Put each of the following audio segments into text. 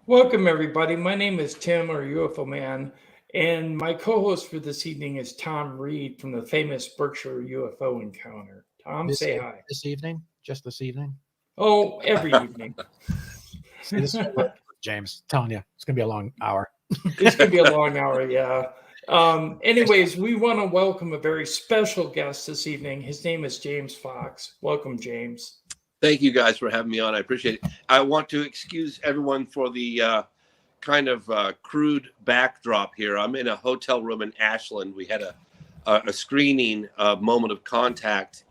Welcome, everybody. My name is Tim, or UFO Man, and my co-host for this evening is Tom Reed from the famous Berkshire UFO Encounter. Tom, say hi. This evening? Just this evening? Oh, every evening. See, this is James, telling you, it's going to be a long hour. It's going to be a long hour, yeah. Anyways, we want to welcome a very special guest this evening. His name is James Fox. Welcome, James. Thank you guys for having me on. I appreciate it. I want to excuse everyone for the kind of crude backdrop here. I'm in a hotel room in Ashland. We had a screening of Moment of Contact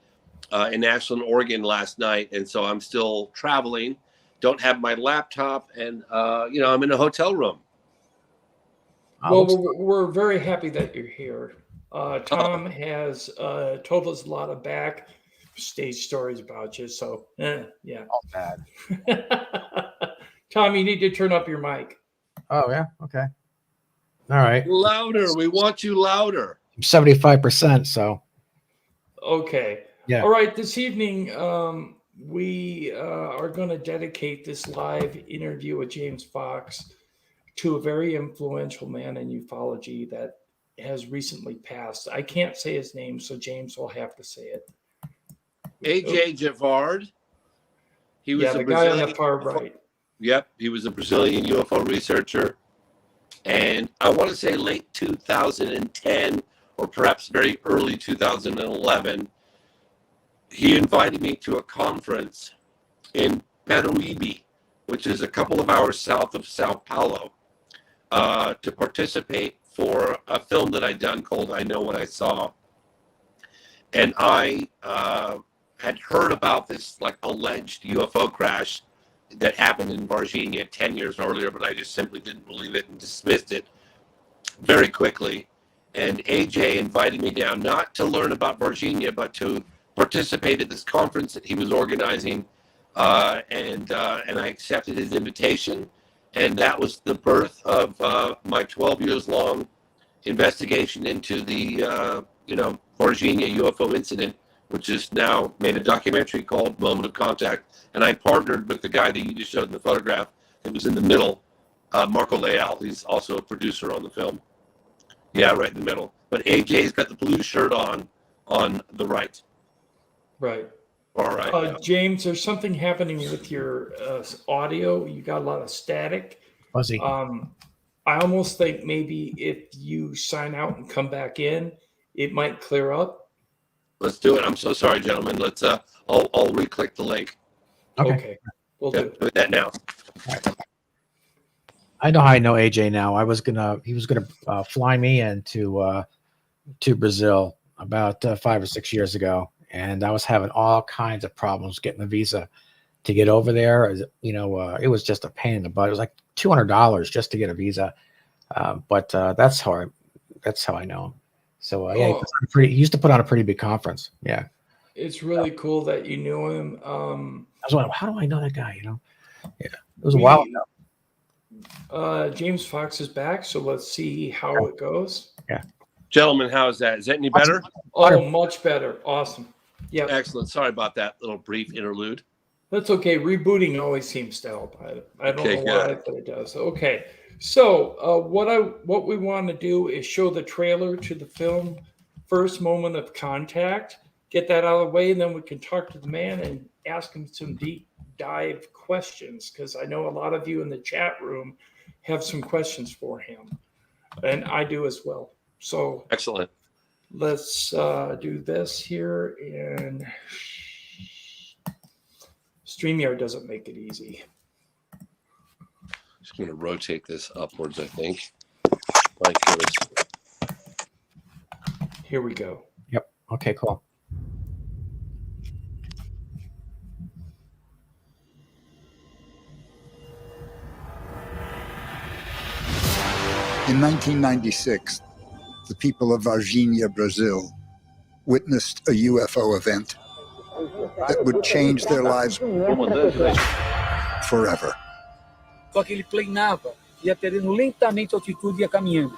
in Ashland, Oregon last night. And so I'm still traveling, don't have my laptop, and, I'm in a hotel room. Well, we're very happy that you're here. Tom has told us a lot of backstage stories about you, so yeah. All bad. Tom, you need to turn up your mic. Oh, yeah? Okay. All right. Louder. We want you louder. I'm 75%, so. Okay. Yeah. All right. This evening, we are going to dedicate this live interview with James Fox to a very influential man in ufology that has recently passed. I can't say his name, so James will have to say it. AJ Javard. He was the guy on the far right. Yep, he was a Brazilian UFO researcher. And I want to say late 2010 or perhaps very early 2011, he invited me to a conference in Peruíbe, which is a couple of hours south of Sao Paulo, to participate for a film that I'd done called I Know What I Saw. And I had heard about this like alleged UFO crash that happened in Varginha 10 years earlier, but I just simply didn't believe it and dismissed it very quickly. And AJ invited me down not to learn about Varginha, but to participate at this conference that he was organizing. And I accepted his invitation. And that was the birth of my 12 years long investigation into the, Varginha UFO incident, which is now made a documentary called Moment of Contact. And I partnered with the guy that you just showed in the photograph that was in the middle, Marco Leal. He's also a producer on the film. Yeah, right in the middle. But AJ's got the blue shirt on the right. Right. All right. Yeah. James, there's something happening with your audio. You got a lot of static. Fuzzy. I almost think maybe if you sign out and come back in, it might clear up. Let's do it. I'm so sorry, gentlemen. Let's. I'll re-click the link. Okay. We'll do that now. I know how I know AJ now. He was gonna fly me into to Brazil about 5 or 6 years ago, and I was having all kinds of problems getting the visa to get over there. It was just a pain in the butt. It was like $200 just to get a visa. But that's how I know him. So he used to put on a pretty big conference. Yeah. It's really cool that you knew him. I was wondering, how do I know that guy? Yeah, it was a while ago. James Fox is back, so let's see how it goes. Yeah, gentlemen, how is that? Is that any better? Oh, much better. Awesome. Yeah. Excellent. Sorry about that little brief interlude. That's okay. Rebooting always seems to help. I don't know why, but it does. Okay. So what we want to do is show the trailer to the film First Moment of Contact. Get that out of the way, and then we can talk to the man and ask him some deep dive questions, because I know a lot of you in the chat room have some questions for him, and I do as well. So excellent. Let's do this here, and StreamYard doesn't make it easy. Just going to rotate this upwards, I think. Here we go. Yep. Okay, cool. In 1996, the people of Varginha, Brazil, witnessed a UFO event that would change their lives forever. Só que ele planeava e aterrando lentamente à altitude e ia caminhando.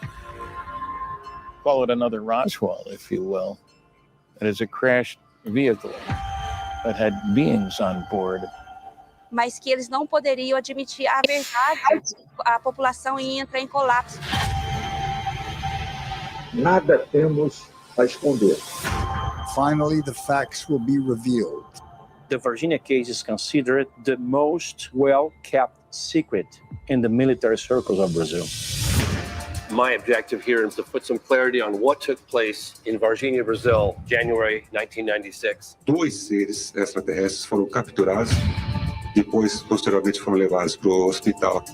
Call it another Roswell, if you will. It is a crashed vehicle that had beings on board. Mas que eles não poderiam admitir a verdade, a população ia entrar em colapso. Nada temos a esconder. Finally, the facts will be revealed. The Virginia case is considered the most well-kept secret in the military circles of Brazil. My objective here is to put some clarity on what took place in Varginha, Brazil, January 1996. 2 seres extraterrestres foram capturados, depois, posteriormente, foram levados para o hospital.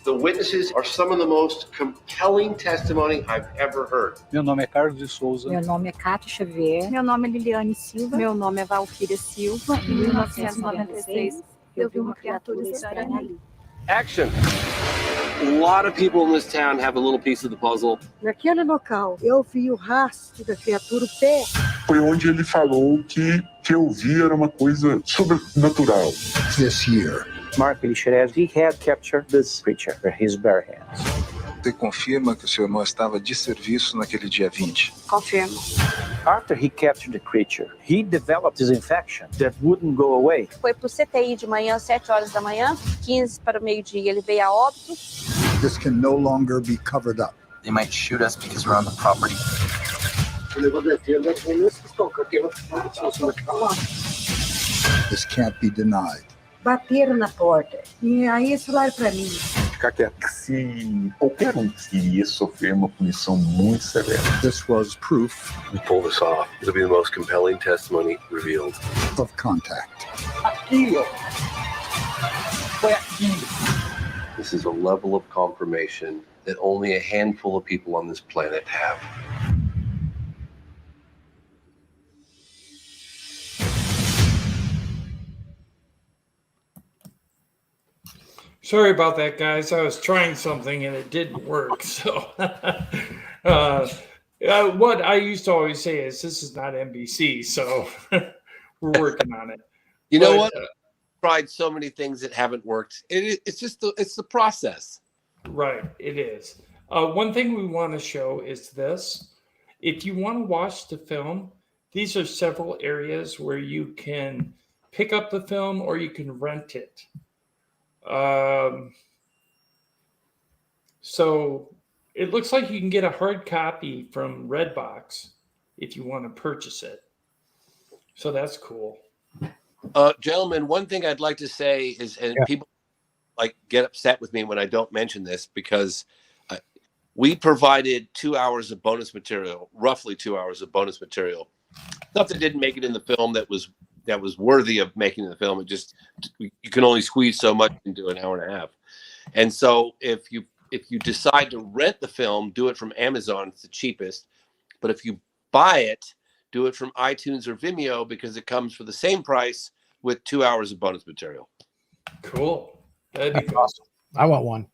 The witnesses are some of the most compelling testimony I've ever heard. Meu nome é Carlos de Souza. Meu nome é Cátia Xavier. Meu nome é Liliane Silva. Meu nome é Valquíria Silva. Em 1996, eu vi uma criatura estranha ali. Action! A lot of people in this town have a little piece of the puzzle. Naquele local, eu vi o rastro da criatura, o pé. Foi onde ele falou que eu vi era uma coisa sobrenatural. This year, Mark Elixerez, he had captured this creature with his bare hands. Você confirma que o seu irmão estava de serviço naquele dia 20? Confirmo. After he captured the creature, he developed this infection that wouldn't go away. Foi para o CTI de manhã, 7 horas da manhã, 15 para o meio-dia, ele veio a óbito. this can no longer be covered up. They might shoot us because we're on the property. This can't be denied. Bateram na porta. E aí eles falaram para mim. Ficar quieto, que se qualquer um iria sofrer uma punição muito severa. This was proof. We pull this off. It'll be the most compelling testimony revealed. Of contact. Aqui, ó. Foi aqui. This is a level of confirmation that only a handful of people on this planet have. Sorry about that, guys. I was trying something and it didn't work. So, what I used to always say is, "This is not NBC." So, we're working on it. You know what? Tried so many things that haven't worked. It's just it's the process. Right, it is. One thing we want to show is this. If you want to watch the film, these are several areas where you can pick up the film or you can rent it. So it looks like you can get a hard copy from Redbox if you want to purchase it. So that's cool. Gentlemen, one thing I'd like to say is, and people like get upset with me when I don't mention this, because we provided 2 hours of bonus material, roughly 2 hours of bonus material. Stuff that didn't make it in the film that was worthy of making the film. It just, you can only squeeze so much into an hour and a half. And so if you decide to rent the film, do it from Amazon. It's the cheapest. But if you buy it, do it from iTunes or Vimeo, because it comes for the same price with 2 hours of bonus material. Cool. That'd be awesome. I want one.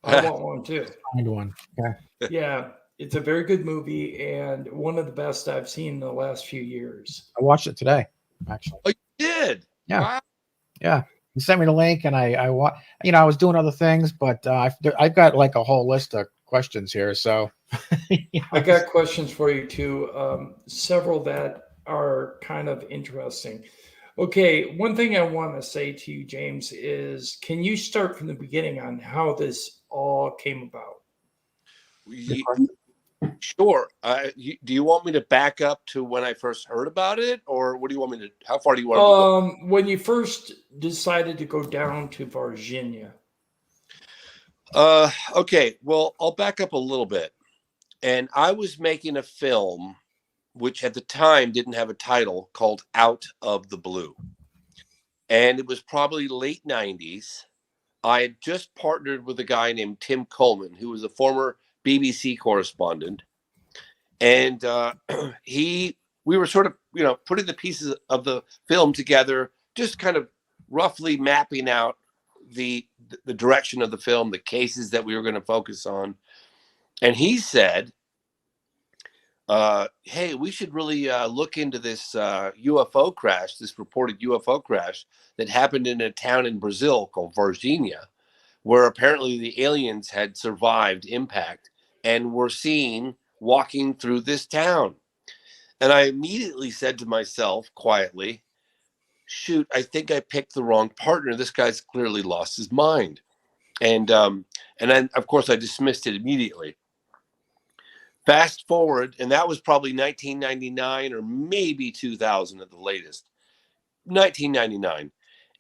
I want one too. Find one. Yeah. Yeah. It's a very good movie and one of the best I've seen in the last few years. I watched it today, actually. Oh, you did? Yeah. Wow. Yeah. You sent me the link and I was doing other things, but I've got like a whole list of questions here. So I got questions for you too. Several that are kind of interesting. Okay. One thing I want to say to you, James, is can you start from the beginning on how this all came about? Sure. Do you want me to back up to when I first heard about it, or what do you want me to? How far do you want to go? When you first decided to go down to Virginia. Okay. Well, I'll back up a little bit. And I was making a film, which at the time didn't have a title, called Out of the Blue. And it was probably late 90s. I had just partnered with a guy named Tim Coleman, who was a former BBC correspondent. And we were sort of, putting the pieces of the film together, just kind of roughly mapping out the direction of the film, the cases that we were going to focus on. And he said, hey, we should really look into this UFO crash, this reported UFO crash that happened in a town in Brazil called Varginha, where apparently the aliens had survived impact and were seen walking through this town. And I immediately said to myself quietly, shoot, I think I picked the wrong partner. This guy's clearly lost his mind. And then, of course, I dismissed it immediately. Fast forward, and that was probably 1999 or maybe 2000 at the latest. 1999.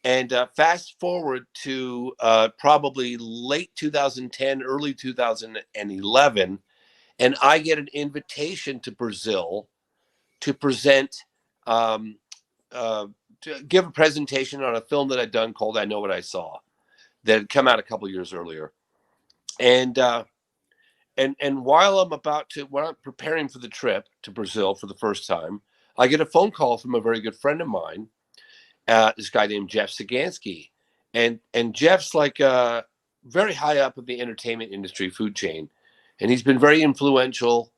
And fast forward to probably late 2010, early 2011, and I get an invitation to Brazil to present, to give a presentation on a film that I'd done called I Know What I Saw, that had come out a couple years earlier. And while when I'm preparing for the trip to Brazil for the first time, I get a phone call from a very good friend of mine, this guy named Jeff Sagansky. And Jeff's like very high up in the entertainment industry food chain. And he's been very influential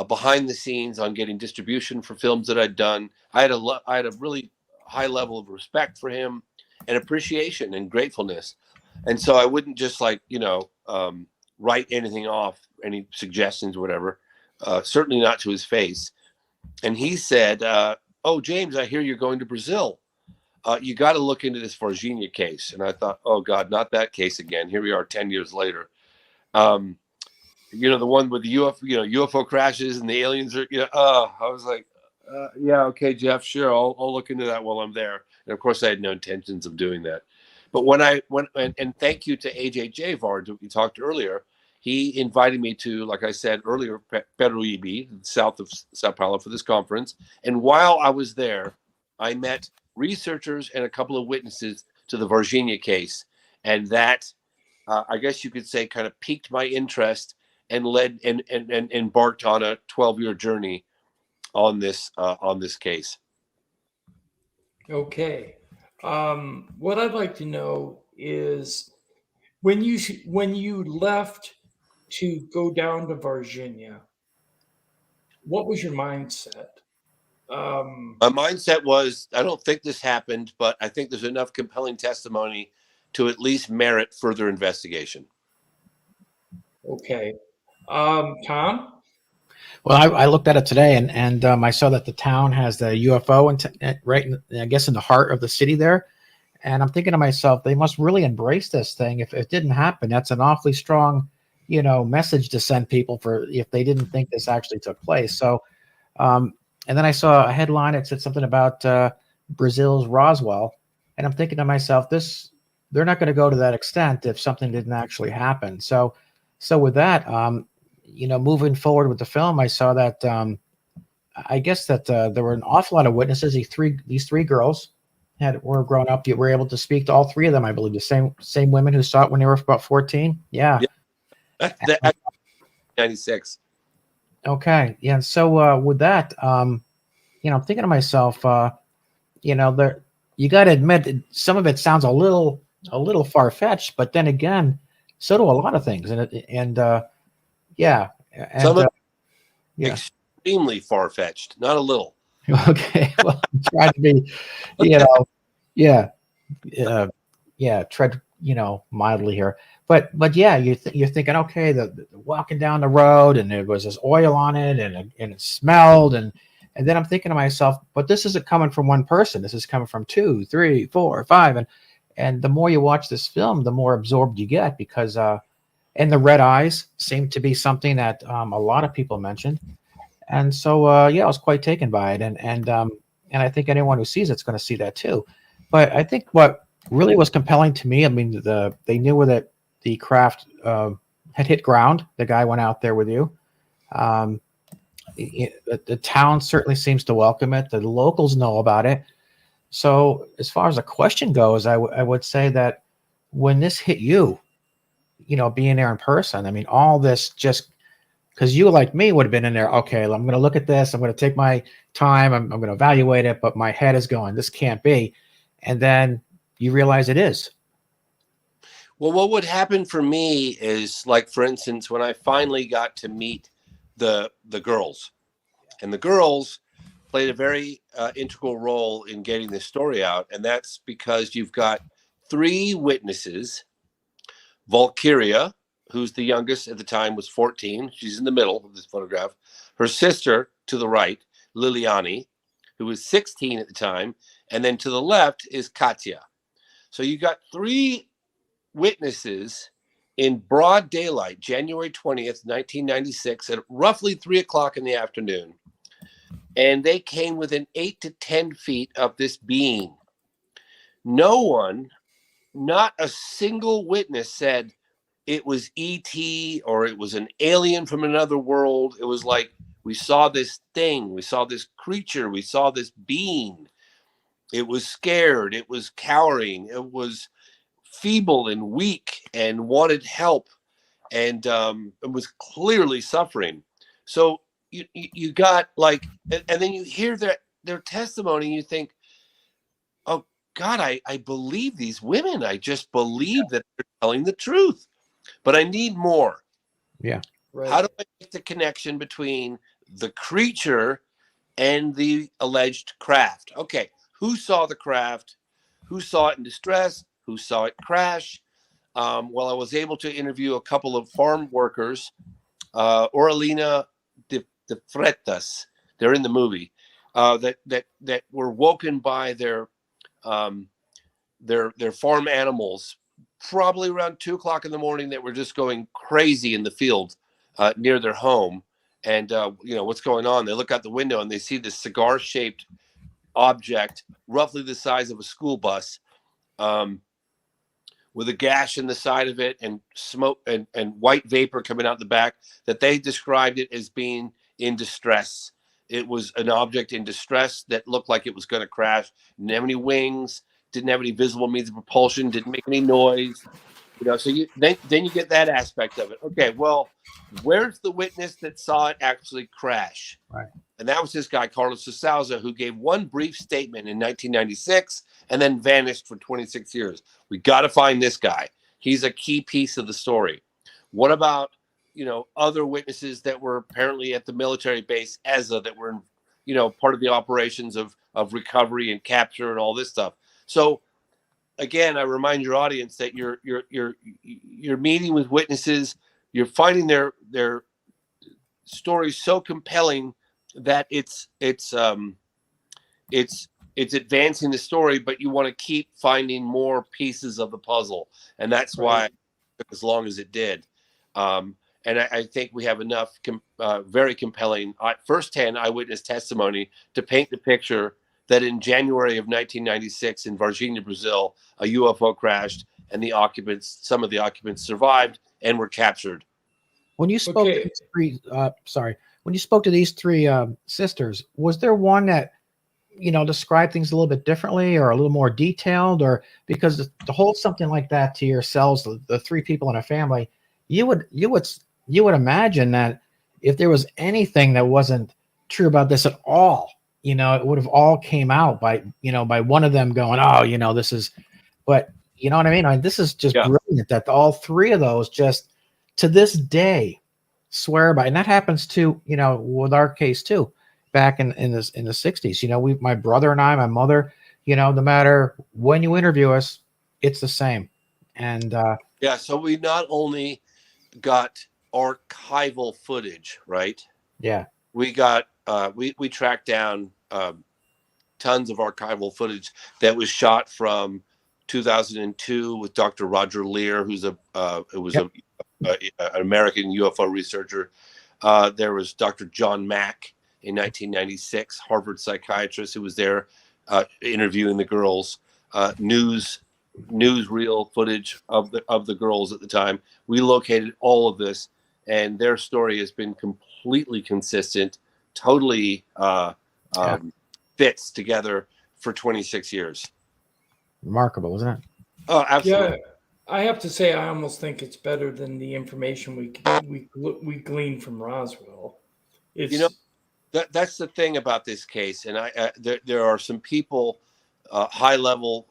behind the scenes on getting distribution for films that I'd done. I had a really high level of respect for him and appreciation and gratefulness. And so I wouldn't just write anything off, any suggestions or whatever, certainly not to his face. And he said, oh, James, I hear you're going to Brazil. You got to look into this Varginha case. And I thought, oh, God, not that case again. Here we are 10 years later. The one with the UFO crashes and the aliens are, I was like, yeah, okay, Jeff, sure. I'll look into that while I'm there. And of course, I had no intentions of doing that. But and thank you to AJJ Vard, who we talked earlier. He invited me to, like I said earlier, Peruíbe, south of Sao Paulo, for this conference. And while I was there, I met researchers and a couple of witnesses to the Varginha case. And that, I guess you could say, kind of piqued my interest and led and embarked on a 12-year journey on this case. Okay. What I'd like to know is when you left to go down to Varginha, what was your mindset? My mindset was, I don't think this happened, but I think there's enough compelling testimony to at least merit further investigation. Okay. Tom? Well, I looked at it today, and I saw that the town has the UFO right, I guess, in the heart of the city there. And I'm thinking to myself, they must really embrace this thing. If it didn't happen, that's an awfully strong, message to send people for if they didn't think this actually took place. So, and then I saw a headline that said something about Brazil's Roswell, and I'm thinking to myself, they're not going to go to that extent if something didn't actually happen. So with that, moving forward with the film, I saw that I guess that there were an awful lot of witnesses. These three girls were grown up. You were able to speak to all three of them, I believe, the same women who saw it when they were about 14. Yeah. 96. Okay. Yeah. So with that, I'm thinking to myself, you got to admit some of it sounds a little far fetched, but then again, so do a lot of things, yeah. And, some of extremely far fetched, not a little. Okay. Well, I'm trying to be, tread, mildly here. But yeah, you're thinking, okay, the walking down the road and there was this oil on it and it smelled and then I'm thinking to myself, but this isn't coming from one person. This is coming from 2, 3, 4, 5, and the more you watch this film, the more absorbed you get because and the red eyes seem to be something that a lot of people mentioned, and so I was quite taken by it, and I think anyone who sees it's going to see that too. But I think what really was compelling to me, I mean, they knew where the craft had hit ground. The guy went out there with you. The town certainly seems to welcome it. The locals know about it. So as far as the question goes, I would say that when this hit you, being there in person, I mean, all this just because you, like me, would have been in there. Okay, I'm going to look at this. I'm going to take my time. I'm going to evaluate it. But my head is going, this can't be. And then you realize it is. Well, what would happen for me is, like, for instance, when I finally got to meet the girls, and the girls played a very integral role in getting this story out. And that's because you've got 3 witnesses Valkyria, who's the youngest at the time, was 14. She's in the middle of this photograph. Her sister to the right, Liliani, who was 16 at the time. And then to the left is Katya. So you got 3 witnesses in broad daylight, January 20th, 1996, at roughly 3 o'clock in the afternoon. And they came within 8 to 10 feet of this being. No one, not a single witness said it was ET or it was an alien from another world. It was like, we saw this thing, we saw this creature, we saw this being. It was scared, it was cowering, it was feeble and weak and wanted help, and it was clearly suffering. So you got like, and then you hear their testimony and you think, oh God, I believe these women. I just believe that they're telling the truth, but I need more. Yeah. Right. How do I make the connection between the creature and the alleged craft? Okay, who saw the craft? Who saw it in distress? Who saw it crash? Well, I was able to interview a couple of farm workers, Oralina de Freitas. They're in the movie. That were woken by their farm animals, probably around 2 o'clock in the morning, that were just going crazy in the field near their home. And what's going on? They look out the window and they see this cigar-shaped object, roughly the size of a school bus, with a gash in the side of it and smoke and white vapor coming out the back, that they described it as being in distress. It was an object in distress that looked like it was going to crash. Didn't have any wings, didn't have any visible means of propulsion, didn't make any noise. So then you get that aspect of it. Okay, well, where's the witness that saw it actually crash? Right. And that was this guy, Carlos de Souza, who gave one brief statement in 1996 and then vanished for 26 years. We got to find this guy. He's a key piece of the story. What about, other witnesses that were apparently at the military base, EZA, that were, part of the operations of recovery and capture and all this stuff? So, again, I remind your audience that you're meeting with witnesses. You're finding their stories so compelling that it's advancing the story, but you want to keep finding more pieces of the puzzle, and that's why it took as long as it did. And I think we have enough very compelling first-hand eyewitness testimony to paint the picture that in January of 1996 in Varginha, Brazil, a UFO crashed and some of the occupants survived and were captured. When you spoke to these three, when you spoke to these 3 sisters, was there one that, described things a little bit differently or a little more detailed? Or because to hold something like that to yourselves, the 3 people in a family, you would imagine that if there was anything that wasn't true about this at all, it would have all came out by one of them going, oh, this is, but you know what I mean? This is just brilliant that all 3 of those just to this day swear by, and that happens too, with our case too, back in the 60s, my brother and I, my mother, no matter when you interview us, it's the same. And so we not only got archival footage, right? Yeah. We got we tracked down tons of archival footage that was shot from 2002 with Dr. Roger Lear, who's an American UFO researcher. There was Dr. John Mack in 1996, Harvard psychiatrist, who was there interviewing the girls. Newsreel footage of the girls at the time. We located all of this, and their story has been completely consistent, totally fits together for 26 years. Remarkable, isn't it? Oh, absolutely. Yeah, I have to say, I almost think it's better than the information we gleaned from Roswell. That's the thing about this case, and there are some people, high level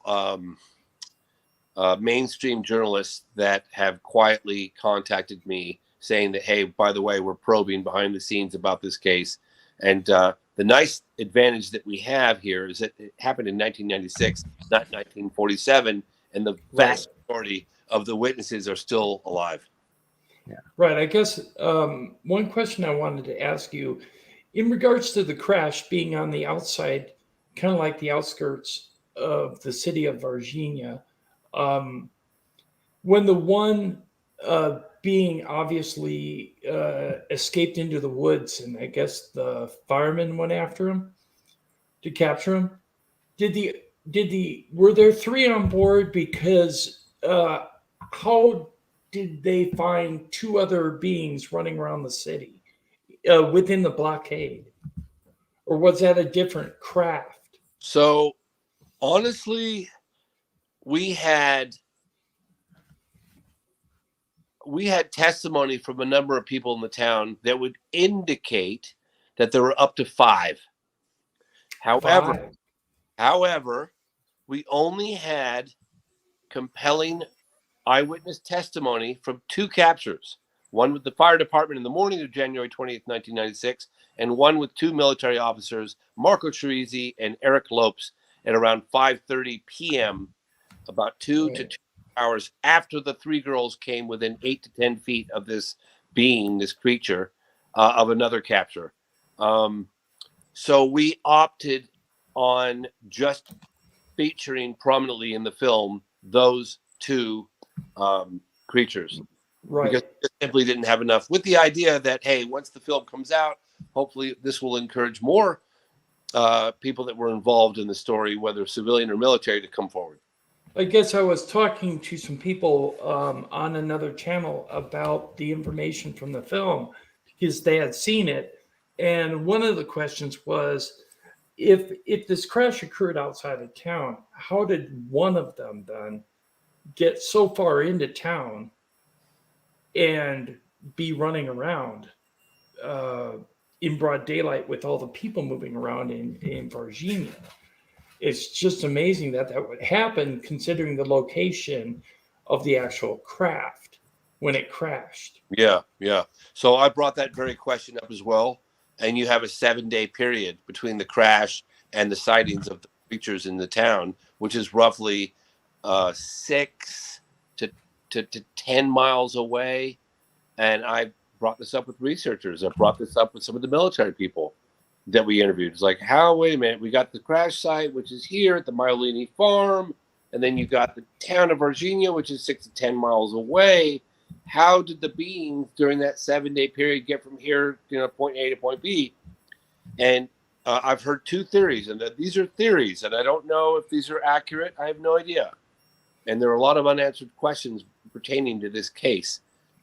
mainstream journalists that have quietly contacted me saying that, hey, by the way, we're probing behind the scenes about this case. And the nice advantage that we have here is that it happened in 1996, not 1947. And the vast majority of the witnesses are still alive. Right. I guess one question I wanted to ask you in regards to the crash being on the outside, kind of like the outskirts of the city of Virginia, when the one being obviously escaped into the woods, and I guess the firemen went after him to capture him. Were there three on board? Because how did they find two other beings running around the city within the blockade, or was that a different craft? So honestly, we had testimony from a number of people in the town that would indicate that there were up to five. However, we only had compelling eyewitness testimony from two captures, one with the fire department in the morning of January 20th, 1996, and one with two military officers, Marco Teresi and Eric Lopes, at around 5:30 p.m., about 2 to 2 hours after the three girls came within 8 to 10 feet of this being, this creature, of another capture. So we opted on just featuring prominently in the film those two creatures, right? Because we simply didn't have enough. With the idea that, hey, once the film comes out, hopefully this will encourage more people that were involved in the story, whether civilian or military, to come forward. I guess I was talking to some people on another channel about the information from the film because they had seen it, and one of the questions was, if this crash occurred outside of town, how did one of them then get so far into town and be running around in broad daylight with all the people moving around in Virginia? It's just amazing that would happen considering the location of the actual craft when it crashed. Yeah. So I brought that very question up as well. And you have a 7-day period between the crash and the sightings of the creatures in the town, which is roughly 6 to 10 miles away. And I brought this up with researchers. I brought this up with some of the military people that we interviewed. It's like, wait a minute, we got the crash site, which is here at the Maiolini farm, and then you got the town of Virginia, which is 6 to 10 miles away. How did the beings during that 7-day period get from here, point A to point B? And I've heard two theories, and these are theories, and I don't know if these are accurate. I have no idea. And there are a lot of unanswered questions pertaining to this case.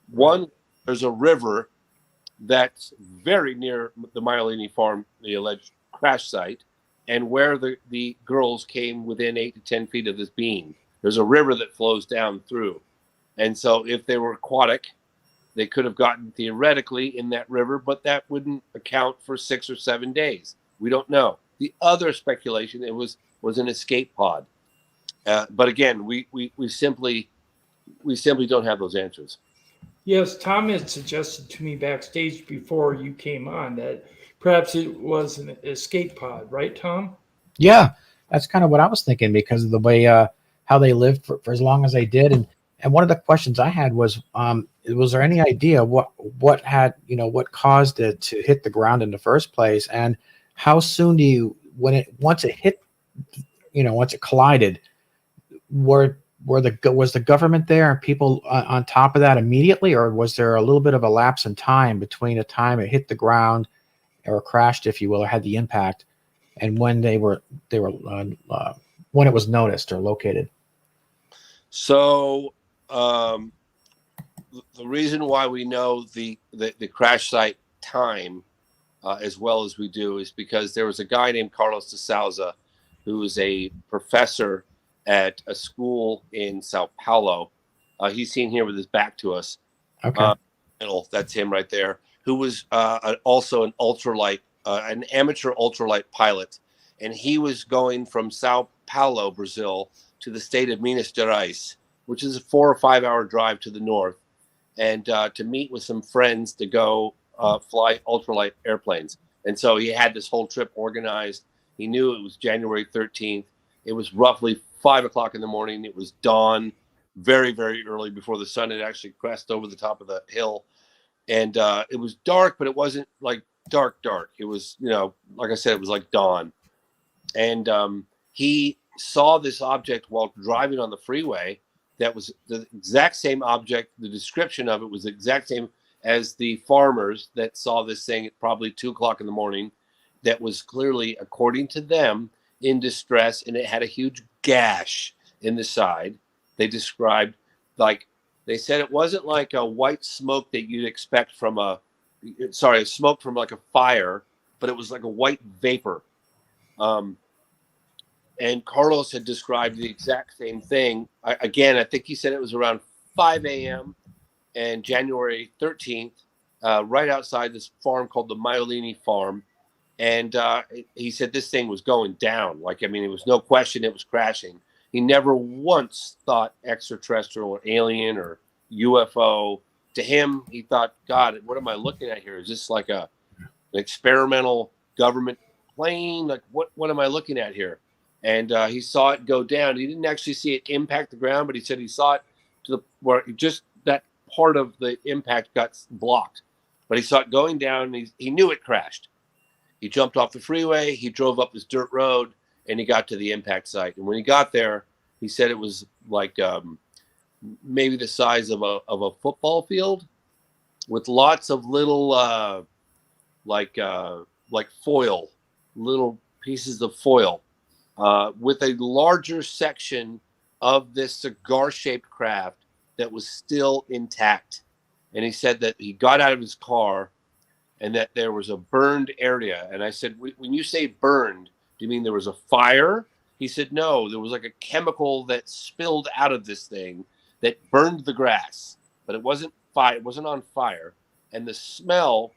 One, there's a river that's very near the Maiolini farm, the alleged crash site, and where the girls came within 8 to 10 feet of this being. There's a river that flows down through. And so if they were aquatic, they could have gotten theoretically in that river, but that wouldn't account for 6 or 7 days. We don't know. The other speculation, it was an escape pod. But again, we simply don't have those answers. Yes, Tom had suggested to me backstage before you came on that perhaps it was an escape pod, right, Tom? Yeah, that's kind of what I was thinking because of the way how they lived for as long as they did. And one of the questions I had was there any idea what caused it to hit the ground in the first place, and how soon once it collided, was the government there and people on top of that immediately, or was there a little bit of a lapse in time between the time it hit the ground or crashed, if you will, or had the impact, and when when it was noticed or located? So the reason why we know the crash site time as well as we do is because there was a guy named Carlos de Souza who was a professor at a school in Sao Paulo. He's seen here with his back to us. Okay. That's him right there, who was also an an amateur ultralight pilot. And he was going from Sao Paulo, Brazil, to the state of Minas Gerais, which is a 4 or 5 hour drive to the north, and to meet with some friends to go fly ultralight airplanes. And so he had this whole trip organized. He knew it was January 13th. It was roughly 5 o'clock in the morning. It was dawn. very, very early before the sun had actually crested over the top of the hill. And it was dark, but it wasn't like dark. It was, like I said, it was like dawn. And he saw this object while driving on the freeway that was the exact same object. The description of it was the exact same as the farmers that saw this thing at probably 2:00 in the morning, that was clearly, according to them, in distress, and it had a huge gash in the side. They described, they said it wasn't like a white smoke that you'd expect from a smoke from like a fire, but it was like a white vapor. And Carlos had described the exact same thing. I think he said it was around 5 a.m. and January 13th, right outside this farm called the Maiolini Farm. And he said this thing was going down. It was no question it was crashing. He never once thought extraterrestrial or alien or UFO. To him, he thought, God, what am I looking at here? Is this like an experimental government plane? Like, what am I looking at here? And he saw it go down. He didn't actually see it impact the ground, but he said he saw it where just that part of the impact got blocked. But he saw it going down, and he knew it crashed. He jumped off the freeway. He drove up this dirt road, and he got to the impact site. And when he got there, he said it was like maybe the size of a football field, with lots of little like foil, little pieces of foil, with a larger section of this cigar-shaped craft that was still intact. And he said that he got out of his car and that there was a burned area. And I said, when you say burned, do you mean there was a fire? He said, no, there was like a chemical that spilled out of this thing that burned the grass, but it wasn't fire. It wasn't on fire. And the smell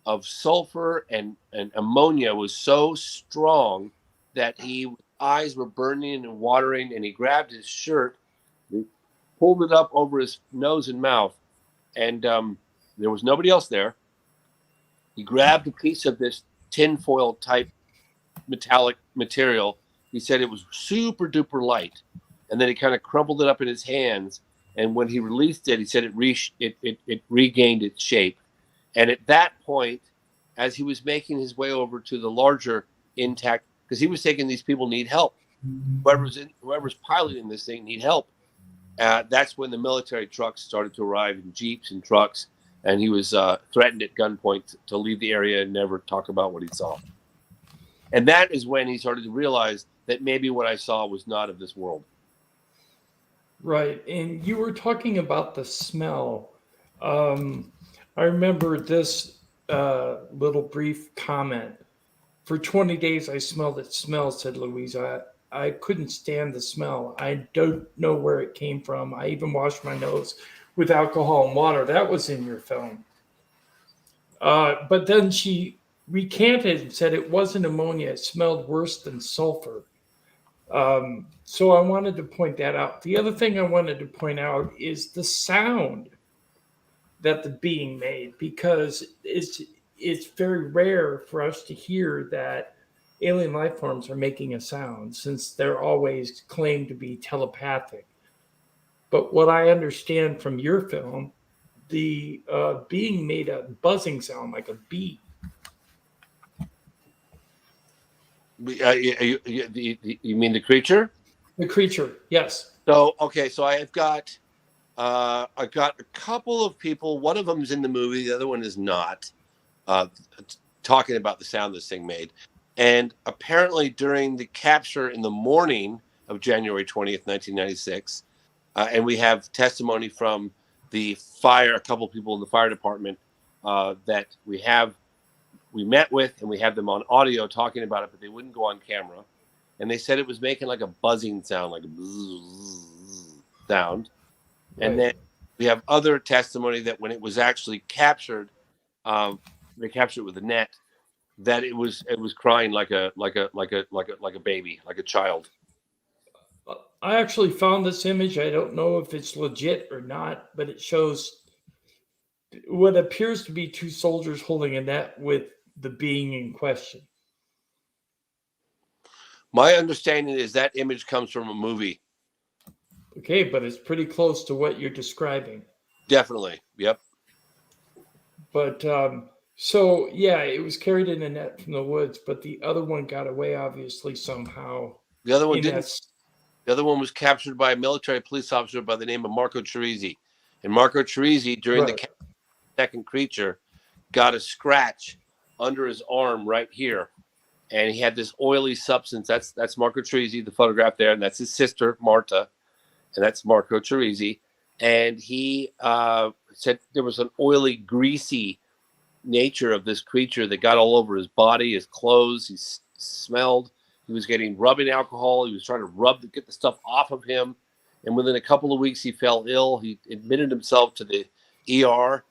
of sulfur and ammonia was so strong that his eyes were burning and watering, and he grabbed his shirt, he pulled it up over his nose and mouth, and there was nobody else there. He grabbed a piece of this tinfoil type metallic material. He said it was super duper light, and then he kind of crumpled it up in his hands. And when he released it, he said it regained its shape. And at that point, as he was making his way over to the larger intact, because he was thinking these people need help. Whoever's piloting this thing need help. That's when the military trucks started to arrive in jeeps and trucks, and he was threatened at gunpoint to leave the area and never talk about what he saw. And that is when he started to realize that maybe what I saw was not of this world. Right. And you were talking about the smell. I remember this little brief comment. For 20 days, I smelled it smell, said Louisa. I couldn't stand the smell. I don't know where it came from. I even washed my nose with alcohol and water. That was in your film. But then she recanted and said it wasn't ammonia. It smelled worse than sulfur. So I wanted to point that out. The other thing I wanted to point out is the sound that the being made, because it's very rare for us to hear that alien life forms are making a sound, since they're always claimed to be telepathic. But what I understand from your film, the being made a buzzing sound like a bee. You mean the creature? The creature, yes. So I've got a couple of people. One of them is in the movie. The other one is not. Talking about the sound this thing made. And apparently during the capture in the morning of January 20th, 1996, and we have testimony from the fire, a couple of people in the fire department that we met with, and we have them on audio talking about it, but they wouldn't go on camera. And they said it was making like a buzzing sound, like a bzzz sound. Right. And then we have other testimony that when it was actually captured, they captured it with a net, that it was crying like a baby, like a child. I actually found this image. I don't know if it's legit or not, but it shows what appears to be two soldiers holding a net with the being in question. My understanding is that image comes from a movie. Okay, but it's pretty close to what you're describing. Definitely. Yep. But so yeah, it was carried in a net from the woods, but the other one got away, obviously, somehow. The other one didn't. The other one was captured by a military police officer by the name of Marco Cerisi. And Marco Cerisi, during the second creature, got a scratch under his arm right here. And he had this oily substance. That's Marco Cerisi, the photograph there. And that's his sister, Marta. And that's Marco Cerisi. And he said there was an oily, greasy nature of this creature that got all over his body, his clothes. He smelled. He was getting rubbing alcohol. He was trying to get the stuff off of him. And within a couple of weeks, he fell ill. He admitted himself to the ER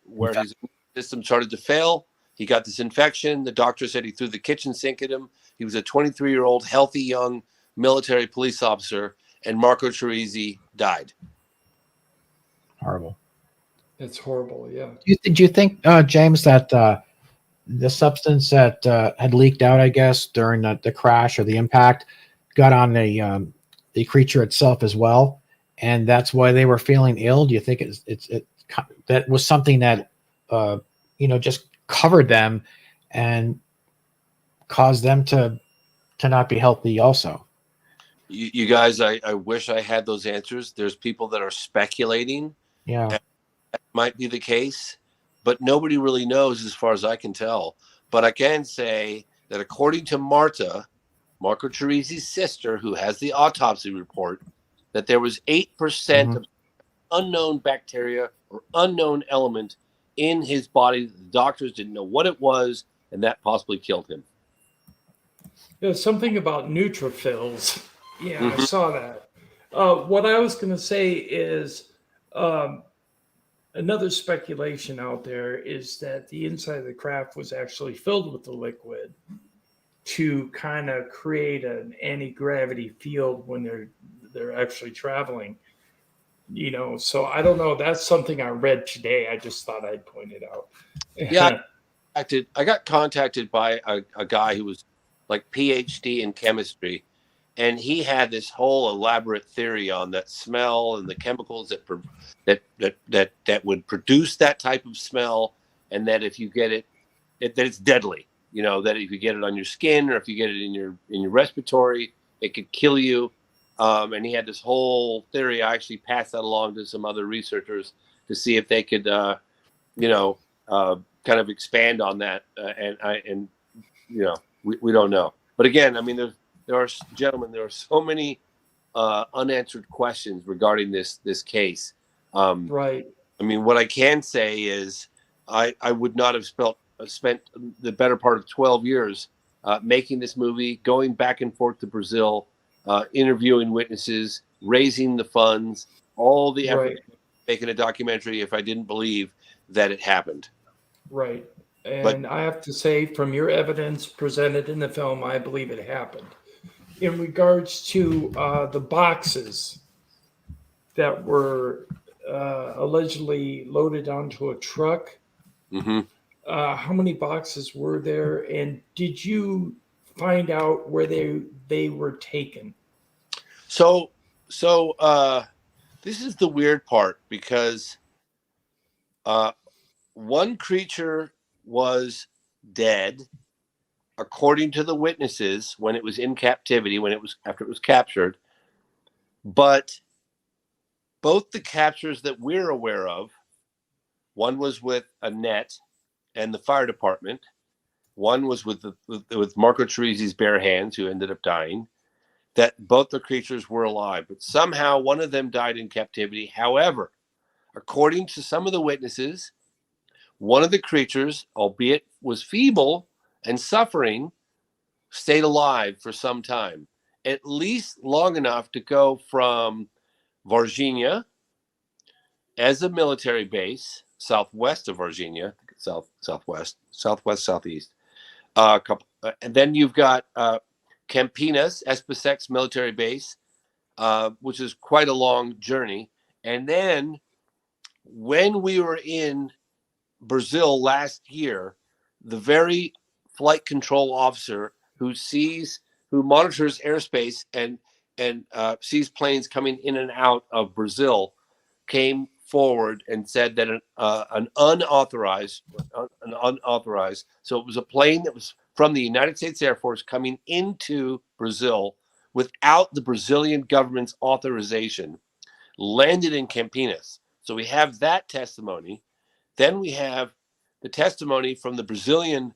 where his system started to fail. He got this infection. The doctor said he threw the kitchen sink at him. He was a 23-year-old, healthy, young military police officer, and Marco Cerisi died. Horrible. It's horrible, yeah. Do you think, James, that the substance that had leaked out, I guess, during the crash or the impact got on the creature itself as well, and that's why they were feeling ill? Do you think that was something that just covered them and caused them to not be healthy also? You guys, I wish I had those answers. There's people that are speculating. Yeah. That might be the case, but nobody really knows as far as I can tell. But I can say that according to Marta, Marco Cerisi's sister, who has the autopsy report, that there was 8% of unknown bacteria or unknown element in his body. The doctors didn't know what it was, and that possibly killed him. There's something about neutrophils. Yeah, I saw that. What I was going to say is another speculation out there is that the inside of the craft was actually filled with the liquid to kind of create an anti-gravity field when they're actually traveling. So I don't know. That's something I read today. I just thought I'd point it out. Yeah, I got contacted by a guy who was like PhD in chemistry, and he had this whole elaborate theory on that smell and the chemicals that would produce that type of smell, and that if you get it, that it's deadly. That if you get it on your skin or if you get it in your respiratory, it could kill you. And he had this whole theory. I actually passed that along to some other researchers to see if they could, kind of expand on that. We don't know. But again, I mean, there are so many unanswered questions regarding this case. Right. I mean, what I can say is I would not have spent the better part of 12 years making this movie, going back and forth to Brazil, interviewing witnesses, raising the funds, all the effort making a documentary if I didn't believe that it happened. Right. And I have to say, from your evidence presented in the film, I believe it happened. In regards to the boxes that were allegedly loaded onto a truck, how many boxes were there? And did you find out where they were taken? So this is the weird part, because one creature was dead, according to the witnesses, when it was in captivity, after it was captured. But both the captures that we're aware of, one was with a net and the fire department. One was with Marco Cerisi's bare hands, who ended up dying. That both the creatures were alive, but somehow one of them died in captivity. However, according to some of the witnesses, one of the creatures, albeit was feeble and suffering, stayed alive for some time, at least long enough to go from Varginha as a military base, southwest of Varginha, southeast. And then you've got Campinas, Espesex military base, which is quite a long journey. And then when we were in Brazil last year, the very flight control officer who monitors airspace and and sees planes coming in and out of Brazil, came forward and said that an unauthorized, so it was a plane that was from the United States Air Force coming into Brazil without the Brazilian government's authorization, landed in Campinas. So we have that testimony. Then we have the testimony from the Brazilian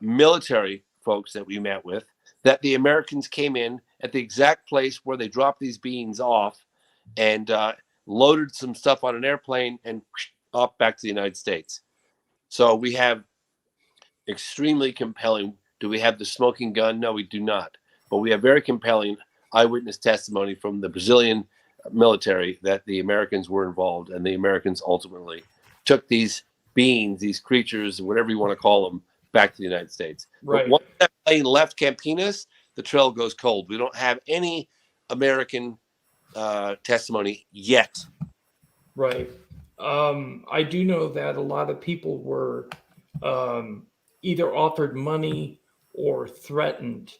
military folks that we met with, that the Americans came in at the exact place where they dropped these beings off and loaded some stuff on an airplane and off back to the United States. So we have extremely compelling. Do we have the smoking gun? No, we do not. But we have very compelling eyewitness testimony from the Brazilian military that the Americans were involved, and the Americans ultimately took these beings, these creatures, whatever you want to call them, back to the United States. Right. But once that plane left Campinas, the trail goes cold. We don't have any American testimony yet. Right. I do know that a lot of people were either offered money or threatened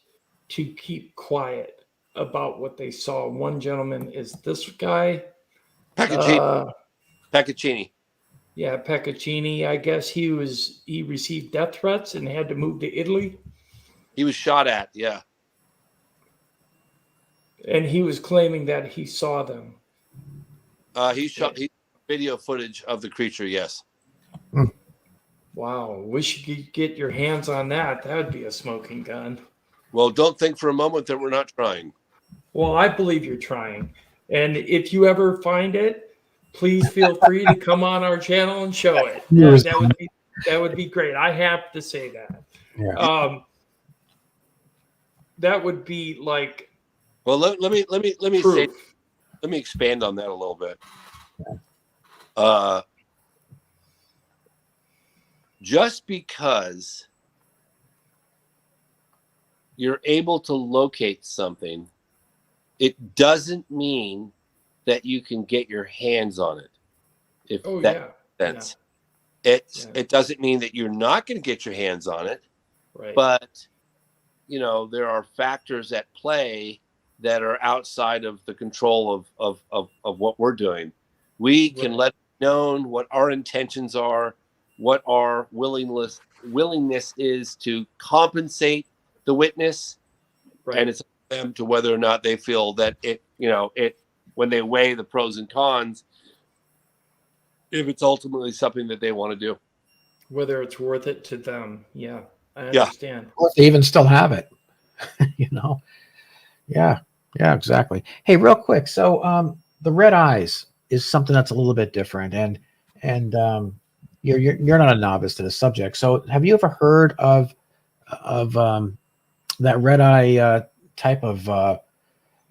to keep quiet about what they saw. One gentleman is this guy. Peccaccini. Yeah, Peccaccini. I guess he received death threats and had to move to Italy. He was shot at, yeah. And he was claiming that he saw them. He video footage of the creature, yes. Wow, wish you could get your hands on that. That would be a smoking gun. Well, don't think for a moment that we're not trying. Well, I believe you're trying. And if you ever find it, please feel free to come on our channel and show it. That would be great. I have to say that. Yeah. That would be like. Well, let me say, let me expand on that a little bit. Just because you're able to locate something, it doesn't mean that you can get your hands on it. If that makes sense. It doesn't mean that you're not going to get your hands on it. Right. But you know, there are factors at play that are outside of the control of what we're doing. We can let it be known what our intentions are, what our willingness is to compensate the witness, and it's up to them to whether or not they feel that it when they weigh the pros and cons, if it's ultimately something that they want to do, whether it's worth it to them. Yeah, I understand. Or if they even still have it, you know. Yeah, exactly. Hey, real quick, so the red eyes is something that's a little bit different, and you're not a novice to the subject. So have you ever heard of that red eye type of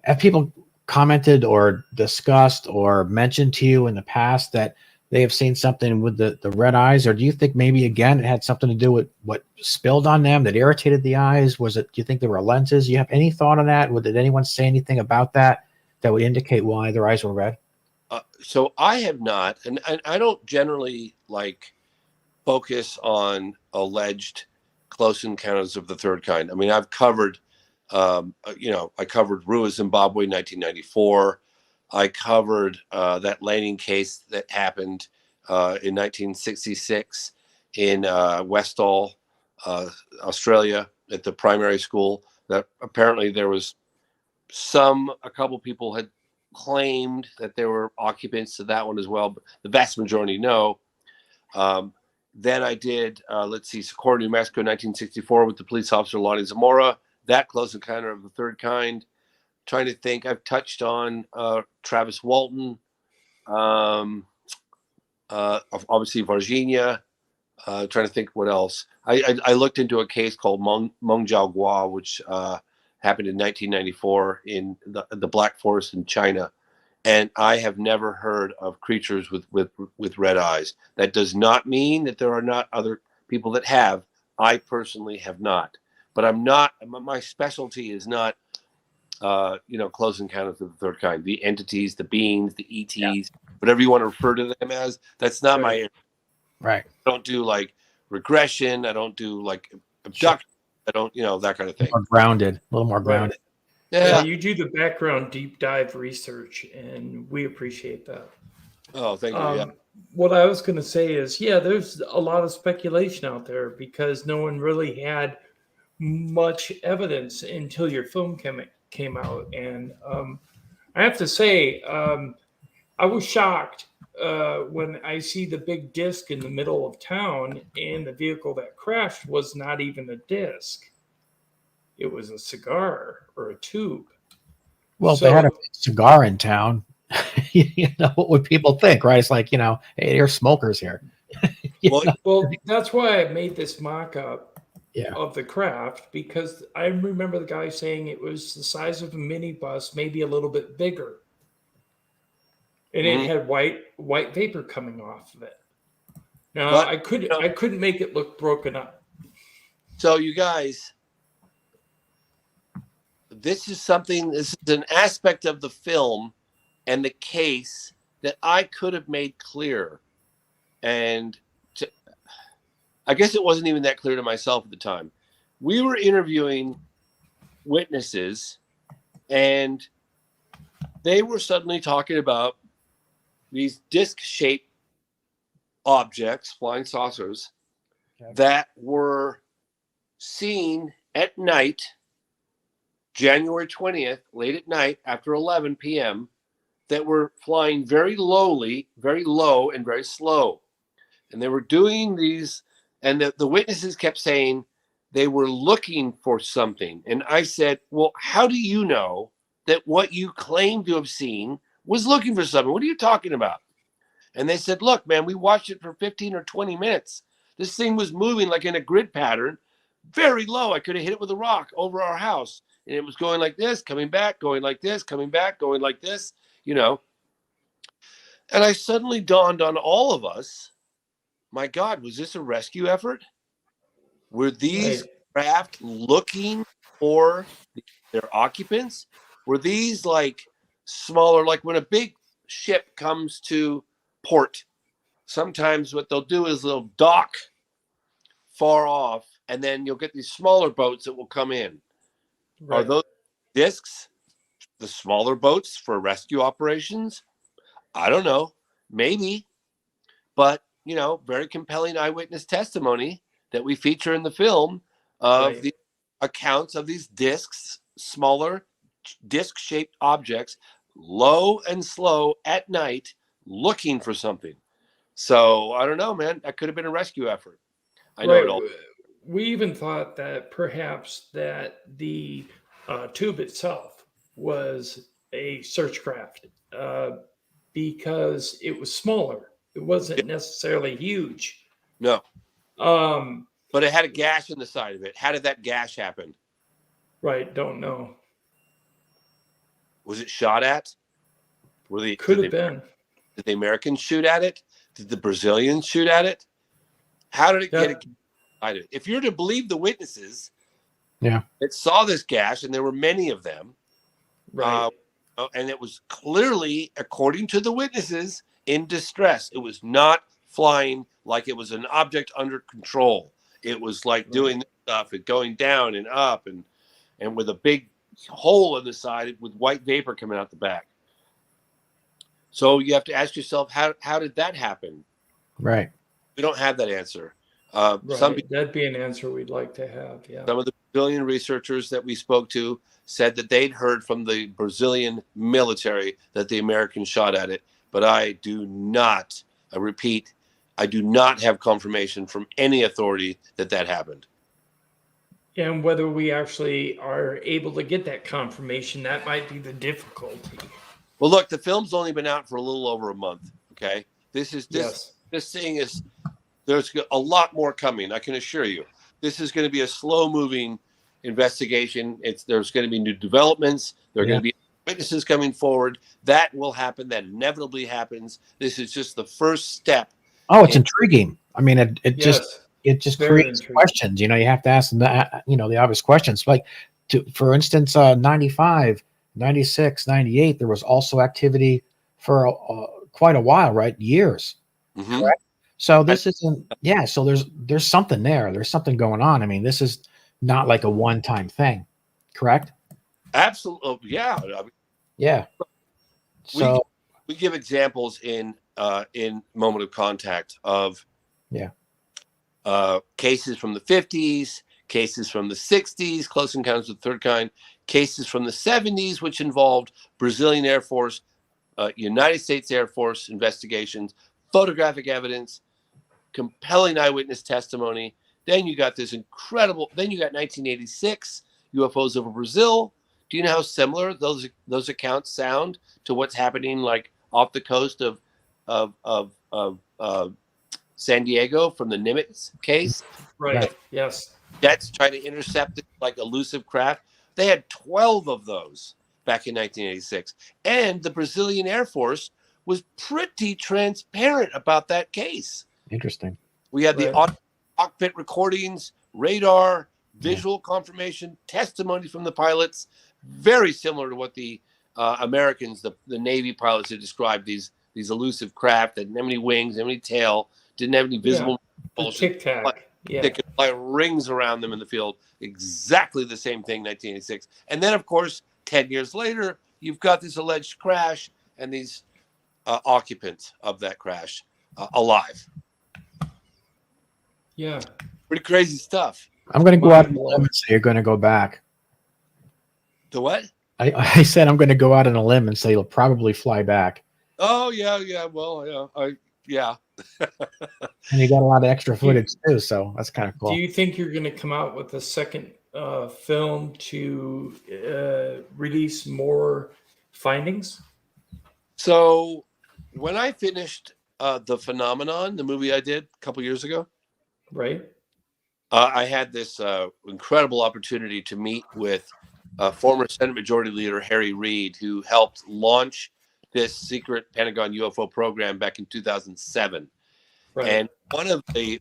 have people commented or discussed or mentioned to you in the past that they have seen something with the red eyes? Or do you think maybe again it had something to do with what spilled on them that irritated the eyes? Was it, do you think there were lenses? You have any thought on that? Did anyone say anything about that would indicate why their eyes were red? So I have not, and I don't generally like focus on alleged close encounters of the third kind. I mean, I've covered, I covered Rua, Zimbabwe, 1994. I covered that landing case that happened in 1966 in Westall, Australia, at the primary school. That apparently there was a couple people had claimed that there were occupants to that one as well, but the vast majority no. Then I did, Socorro, New Mexico, 1964 with the police officer Lonnie Zamora. That close encounter of the third kind. Trying to think, I've touched on Travis Walton, obviously Virginia. Trying to think what else. I looked into a case called Meng Jiao Gua, which happened in 1994 in the Black Forest in China. And I have never heard of creatures with red eyes. That does not mean that there are not other people that have. I personally have not. But I'm not, my specialty is not, close encounters of the third kind. The entities, the beings, the ETs, whatever you want to refer to them as, that's not my area. Right. I don't do like regression. I don't do like abduction. I don't, that kind of thing. More grounded, a little more grounded. Yeah. You do the background deep dive research, and we appreciate that. Oh, thank you. Yeah. What I was going to say is, yeah, there's a lot of speculation out there because no one really had much evidence until your film came out. And I have to say, I was shocked when I see the big disc in the middle of town, and the vehicle that crashed was not even a disc. It was a cigar or a tube. Well, if they had a cigar in town, you know, what would people think, right? It's like, you know, hey, there's smokers here. Well, that's why I made this mock-up Yeah. of the craft, because I remember the guy saying it was the size of a minibus, maybe a little bit bigger. And it had white vapor coming off of it. Now, But, I couldn't make it look broken up. So you guys, this is an aspect of the film and the case that I could have made clear. And I guess it wasn't even that clear to myself at the time. We were interviewing witnesses, and they were suddenly talking about these disc-shaped objects, flying saucers, that were seen at night, January 20th, late at night after 11 p.m., that were flying very low and very slow. And they were doing these, and the witnesses kept saying they were looking for something. And I said, well, how do you know that what you claim to have seen was looking for something? What are you talking about? And they said, look, man, we watched it for 15 or 20 minutes. This thing was moving like in a grid pattern, very low. I could have hit it with a rock over our house. And it was going like this, coming back, going like this, coming back, going like this, you know. And I suddenly dawned on all of us, my God, was this a rescue effort? Were these craft looking for their occupants? Were these like smaller, like when a big ship comes to port, sometimes what they'll do is they'll dock far off, and then you'll get these smaller boats that will come in. Are those discs the smaller boats for rescue operations? I don't know. Maybe. But, you know, very compelling eyewitness testimony that we feature in the film of the accounts of these discs, smaller disc-shaped objects, low and slow at night, looking for something. So I don't know, man. That could have been a rescue effort. I know it all. We even thought that perhaps that the tube itself was a search craft because it was smaller. It wasn't necessarily huge. No. But it had a gash in the side of it. How did that gash happen? Right. Don't know. Was it shot at? Could have been. Did the Americans shoot at it? Did the Brazilians shoot at it? How did it get it? If you're to believe the witnesses, that saw this gash, and there were many of them, and it was clearly, according to the witnesses, in distress. It was not flying like it was an object under control. It was like doing stuff and going down and up and with a big hole in the side with white vapor coming out the back. So you have to ask yourself, how did that happen? Right. We don't have that answer. That'd be an answer we'd like to have. Yeah. Some of the Brazilian researchers that we spoke to said that they'd heard from the Brazilian military that the Americans shot at it. But I do not, I repeat, I do not have confirmation from any authority that happened. And whether we actually are able to get that confirmation, that might be the difficulty. Well, look, the film's only been out for a little over a month. Okay. This thing is, there's a lot more coming. I can assure you, this is going to be a slow moving investigation. There's going to be new developments. There are going to be witnesses coming forward. That will happen. That inevitably happens. This is just the first step. Oh, it's intriguing. I mean, it just creates questions. You know, you have to ask the obvious questions. Like, for instance, 95, 96, 98, there was also activity for quite a while, right? Years. Mm-hmm. Correct? So this isn't, so there's something there. There's something going on. I mean, this is not like a one-time thing, correct? Absolutely, yeah. I mean, Yeah. So we give examples in Moment of Contact of cases from the 50s, cases from the 60s, Close Encounters of the Third Kind, cases from the 70s, which involved Brazilian Air Force, United States Air Force investigations, photographic evidence, compelling eyewitness testimony. Then you got this incredible. Then you got 1986 UFOs over Brazil. Do you know how similar those accounts sound to what's happening like off the coast of San Diego from the Nimitz case? Right. Yes. Jets trying to intercept like elusive craft. They had 12 of those back in 1986, and the Brazilian Air Force was pretty transparent about that case. Interesting. We had the cockpit recordings, radar, visual confirmation, testimony from the pilots, very similar to what the Americans, the Navy pilots had described these elusive craft that didn't have any wings, didn't have any tail, didn't have any visible tic tac. They could fly rings around them in the field. Exactly the same thing, 1986. And then, of course, 10 years later, you've got this alleged crash and these occupants of that crash alive. Yeah. Pretty crazy stuff. I'm going to go out on a limb and say you're going to go back. The what? I said I'm going to go out on a limb and say you'll probably fly back. Oh, yeah. Well, yeah. And you got a lot of extra footage too, so that's kind of cool. Do you think you're going to come out with a second film to release more findings? So when I finished The Phenomenon, the movie I did a couple years ago, right, I had this incredible opportunity to meet with former Senate Majority Leader Harry Reid, who helped launch this secret Pentagon UFO program back in 2007. Right. And one of the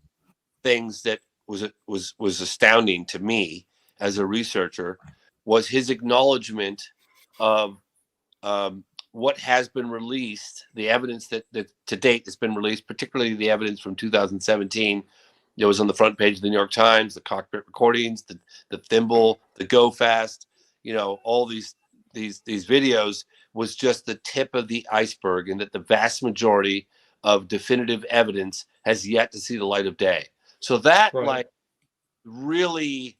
things that was astounding to me as a researcher was his acknowledgement of what has been released, the evidence that to date has been released, particularly the evidence from 2017. It was on the front page of the New York Times, the cockpit recordings, the thimble, the go fast, all these videos was just the tip of the iceberg, and that the vast majority of definitive evidence has yet to see the light of day. So that really,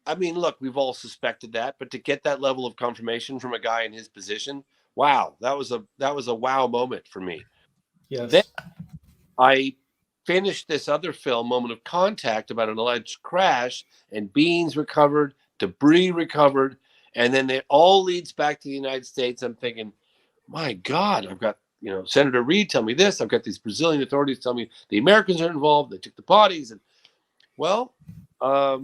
I mean, look, we've all suspected that, but to get that level of confirmation from a guy in his position, wow, that was a wow moment for me. Yes. Then I finished this other film, Moment of Contact, about an alleged crash and beings recovered, debris recovered, and then it all leads back to the United States. I'm thinking, my God, I've got, Senator Reid tell me this. I've got these Brazilian authorities tell me the Americans are involved. They took the bodies. And well, I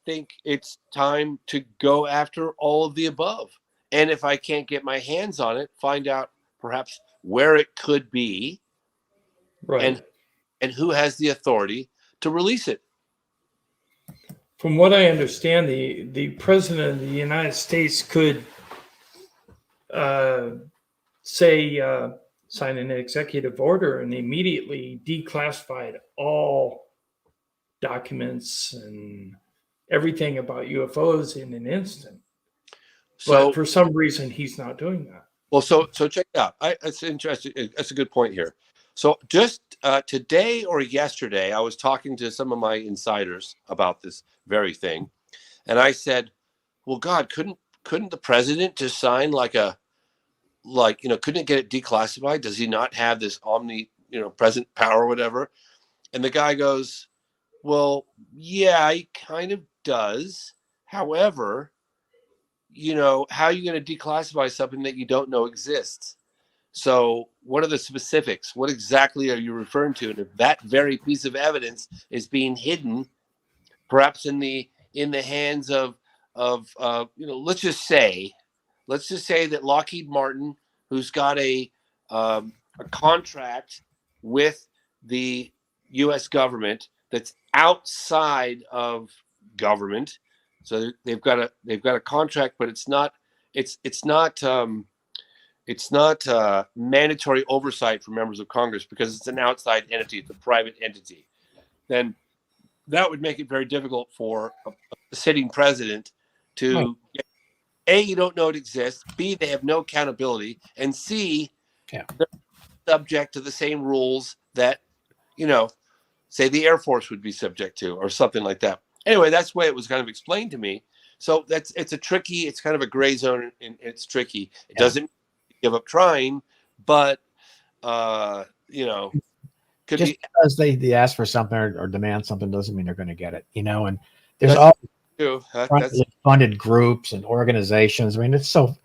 think it's time to go after all of the above. And if I can't get my hands on it, find out perhaps where it could be, right, and who has the authority to release it. From what I understand, the president of the United States could sign an executive order and immediately declassified all documents and everything about UFOs in an instant. So, but for some reason, he's not doing that. Well, so check it out. It's interesting. That's a good point here. So just today or yesterday, I was talking to some of my insiders about this very thing, and I said, "Well, God, couldn't the president just sign couldn't it get it declassified? Does he not have this present power or whatever?" And the guy goes, "Well, yeah, he kind of does. However, how are you going to declassify something that you don't know exists? So what are the specifics? What exactly are you referring to? And if that very piece of evidence is being hidden, perhaps in the hands of let's just say that Lockheed Martin, who's got a contract with the U.S. government that's outside of government, so they've got a contract, but it's not mandatory oversight for members of Congress because it's an outside entity, it's a private entity. Then that would make it very difficult for a sitting president to A, you don't know it exists, B, they have no accountability, and C, they're subject to the same rules that, you know, say the Air Force would be subject to, or something like that. Anyway, that's the way it was kind of explained to me. So it's kind of a gray zone, and it's tricky. It doesn't give up trying, but you know, just because they ask for something or demand something doesn't mean they're going to get it, you know. And there's all funded groups and organizations. I mean, it's so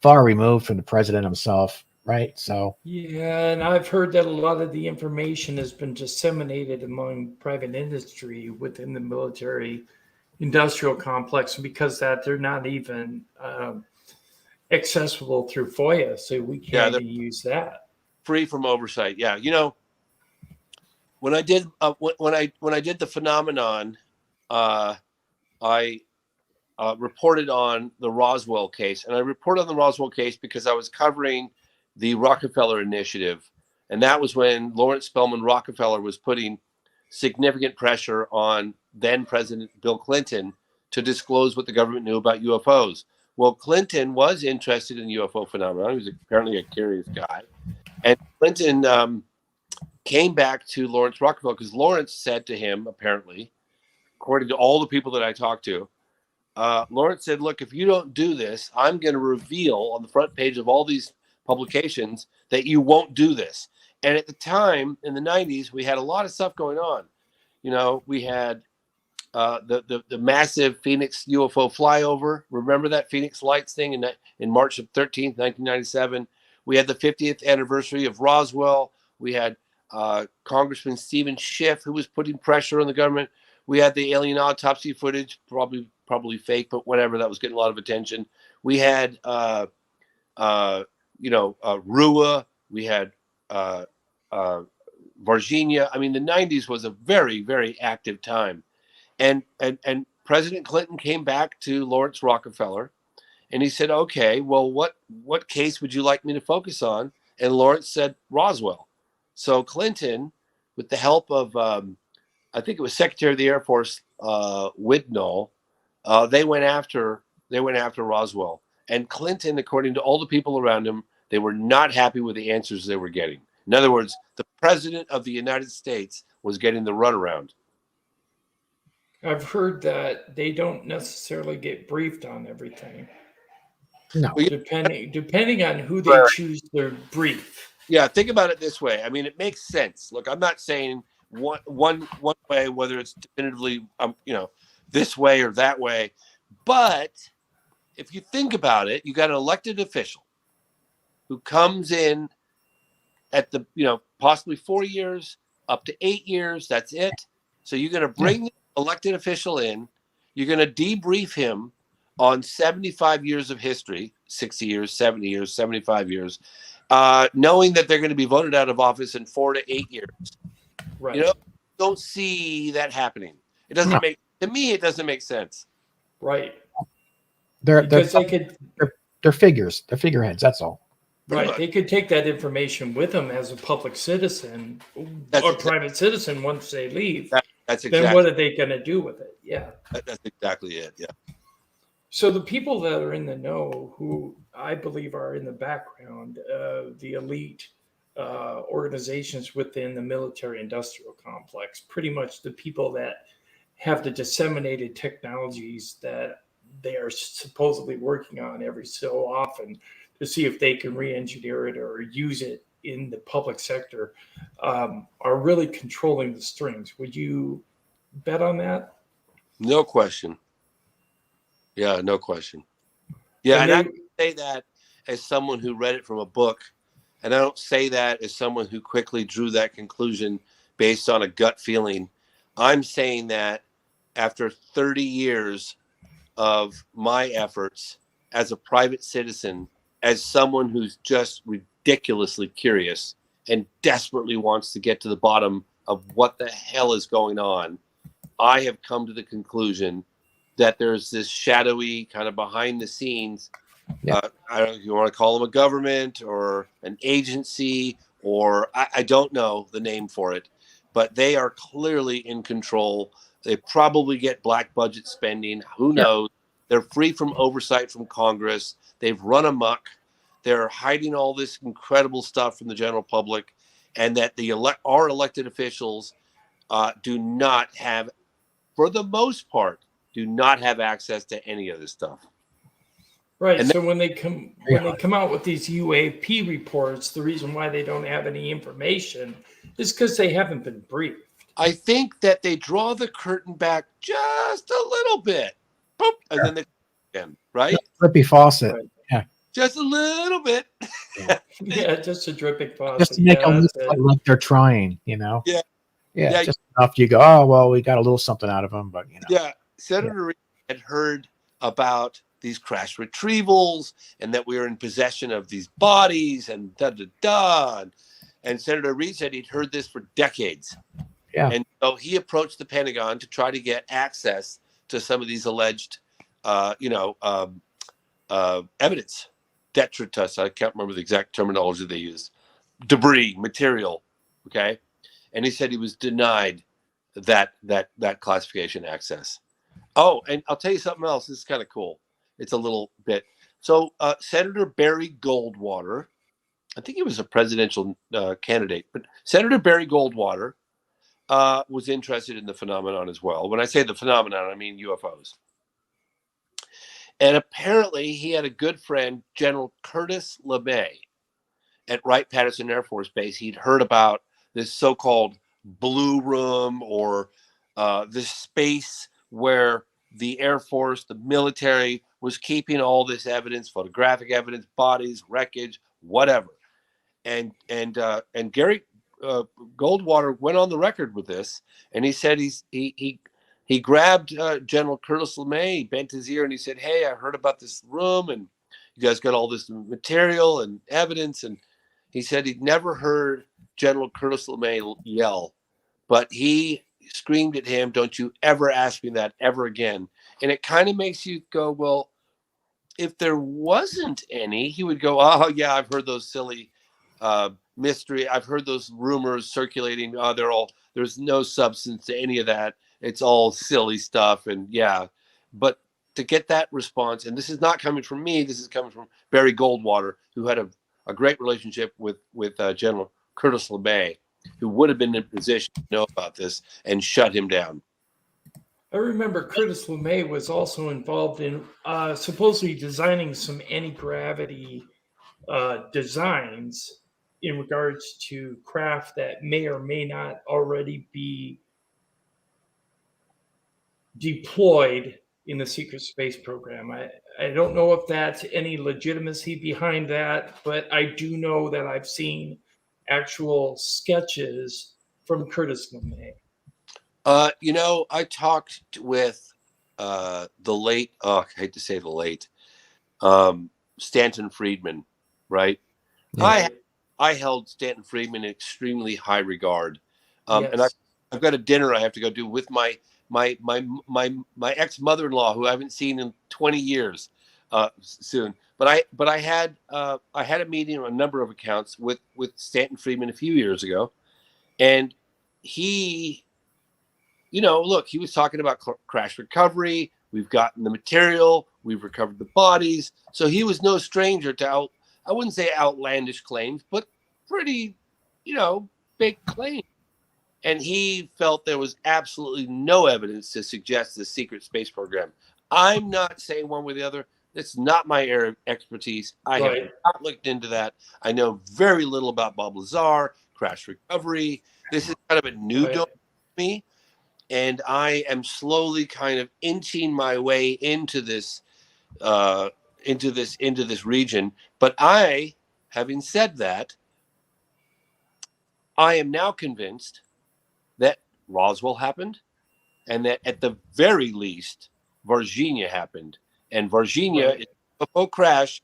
far removed from the president himself, right? So yeah, and I've heard that a lot of the information has been disseminated among private industry within the military industrial complex, because that they're not even accessible through FOIA, so we can't even use that. Free from oversight. Yeah, you know, when I did when I did the phenomenon, I reported on the Roswell case, and I reported on the Roswell case because I was covering the Rockefeller Initiative, and that was when Lawrence Spelman Rockefeller was putting significant pressure on then President Bill Clinton to disclose what the government knew about UFOs. Well, Clinton was interested in UFO phenomena. He was apparently a curious guy, and Clinton came back to Lawrence Rockefeller because Lawrence said to him, apparently, according to all the people that I talked to, Lawrence said, look, if you don't do this, I'm going to reveal on the front page of all these publications that you won't do this. And at the time, in the 90s, we had a lot of stuff going on. You know, we had the massive Phoenix UFO flyover. Remember that Phoenix Lights thing in March of 13th, 1997? We had the 50th anniversary of Roswell. We had Congressman Stephen Schiff, who was putting pressure on the government. We had the alien autopsy footage, probably fake, but whatever, that was getting a lot of attention. We had, Rua. We had Virginia. I mean, the 90s was a very, very active time. And President Clinton came back to Lawrence Rockefeller, and he said, okay, well, what case would you like me to focus on? And Lawrence said Roswell. So Clinton, with the help of, I think it was Secretary of the Air Force, Widnall, they went after Roswell. And Clinton, according to all the people around him, they were not happy with the answers they were getting. In other words, the president of the United States was getting the runaround. I've heard that they don't necessarily get briefed on everything. No, depending on who they choose to brief. Yeah, think about it this way. I mean, it makes sense. Look, I'm not saying one way, whether it's definitively, this way or that way. But if you think about it, you got an elected official who comes in at the, possibly 4 years, up to 8 years. That's it. So you're going to bring the elected official in. You're going to debrief him on 75 years of history, 60 years, 70 years, 75 years, knowing that they're going to be voted out of office in 4 to 8 years. Right. Don't see that happening. It doesn't to me, it doesn't make sense. Right. They're figures. They're figureheads. That's all. Right. They could take that information with them as a public citizen private citizen once they leave. Then what are they going to do with it? Yeah. That's exactly it. Yeah. So the people that are in the know, who I believe are in the background, the elite organizations within the military industrial complex, pretty much the people that have the disseminated technologies that they are supposedly working on every so often to see if they can re-engineer it or use it in the public sector, are really controlling the strings. Would you bet on that? No question. Yeah, no question. Yeah, and I don't say that as someone who read it from a book, and I don't say that as someone who quickly drew that conclusion based on a gut feeling. I'm saying that after 30 years of my efforts as a private citizen, as someone who's just ridiculously curious and desperately wants to get to the bottom of what the hell is going on, I have come to the conclusion that there's this shadowy kind of behind the scenes. I don't know if you want to call them a government or an agency, or I don't know the name for it, but they are clearly in control. They probably get black budget spending. Who knows? They're free from oversight from Congress. They've run amok. They're hiding all this incredible stuff from the general public, and that our elected officials do not have, for the most part, do not have access to any of this stuff. Right. And so when they come out with these UAP reports, the reason why they don't have any information is because they haven't been briefed. I think that they draw the curtain back just a little bit, boop, and then they again, right? Drippy faucet. Right. Yeah. Just a little bit. Yeah, just a dripping faucet. Just to make them look like they're trying, you know? Yeah. Yeah. Just enough. You go, oh, well, we got a little something out of them, but, you know. Yeah. Senator Reid had heard about these crash retrievals and that we were in possession of these bodies and da-da-da. And Senator Reid said he'd heard this for decades. Yeah. And so he approached the Pentagon to try to get access to some of these alleged, evidence, detritus. I can't remember the exact terminology they used. Debris, material. Okay. And he said he was denied that classification access. Oh, and I'll tell you something else. This is kind of cool. It's a little bit. So Senator Barry Goldwater, I think he was a presidential candidate, but Senator Barry Goldwater was interested in the phenomenon as well. When I say the phenomenon, I mean UFOs. And apparently he had a good friend, General Curtis LeMay, at Wright-Patterson Air Force Base. He'd heard about this so-called blue room, or this space where the Air Force, the military, was keeping all this evidence, photographic evidence, bodies, wreckage, whatever. And Gary Goldwater went on the record with this, and he said he grabbed General Curtis LeMay, he bent his ear, and he said, "Hey, I heard about this room, and you guys got all this material and evidence." And he said he'd never heard General Curtis LeMay yell, but he screamed at him, "Don't you ever ask me that ever again." And it kind of makes you go, well, if there wasn't any, he would go, "Oh yeah, I've heard those silly mystery. I've heard those rumors circulating. Oh, there's no substance to any of that. It's all silly stuff." And yeah, but to get that response, and this is not coming from me, this is coming from Barry Goldwater, who had a great relationship with General Curtis LeMay, who would have been in position to know about this and shut him down. I remember Curtis LeMay was also involved in supposedly designing some anti-gravity designs in regards to craft that may or may not already be deployed in the secret space program. I don't know if that's any legitimacy behind that, but I do know that I've seen actual sketches from Curtis LeMay. I talked with the late, I hate to say the late, Stanton Friedman, right? Yeah. I held Stanton Friedman in extremely high regard. Yes. And I've got a dinner I have to go do with my ex-mother-in-law, who I haven't seen in 20 years soon. But I had a meeting on a number of accounts with Stanton Friedman a few years ago, and he, look, he was talking about crash recovery. We've gotten the material. We've recovered the bodies. So he was no stranger to I wouldn't say outlandish claims, but pretty, big claims. And he felt there was absolutely no evidence to suggest the secret space program. I'm not saying one way or the other. It's not my area of expertise. I have not looked into that. I know very little about Bob Lazar, crash recovery. This is kind of a new domain for me. And I am slowly kind of inching my way into this region. But having said that, I am now convinced that Roswell happened, and that at the very least, Virginia happened. And Virginia, is a UFO crash,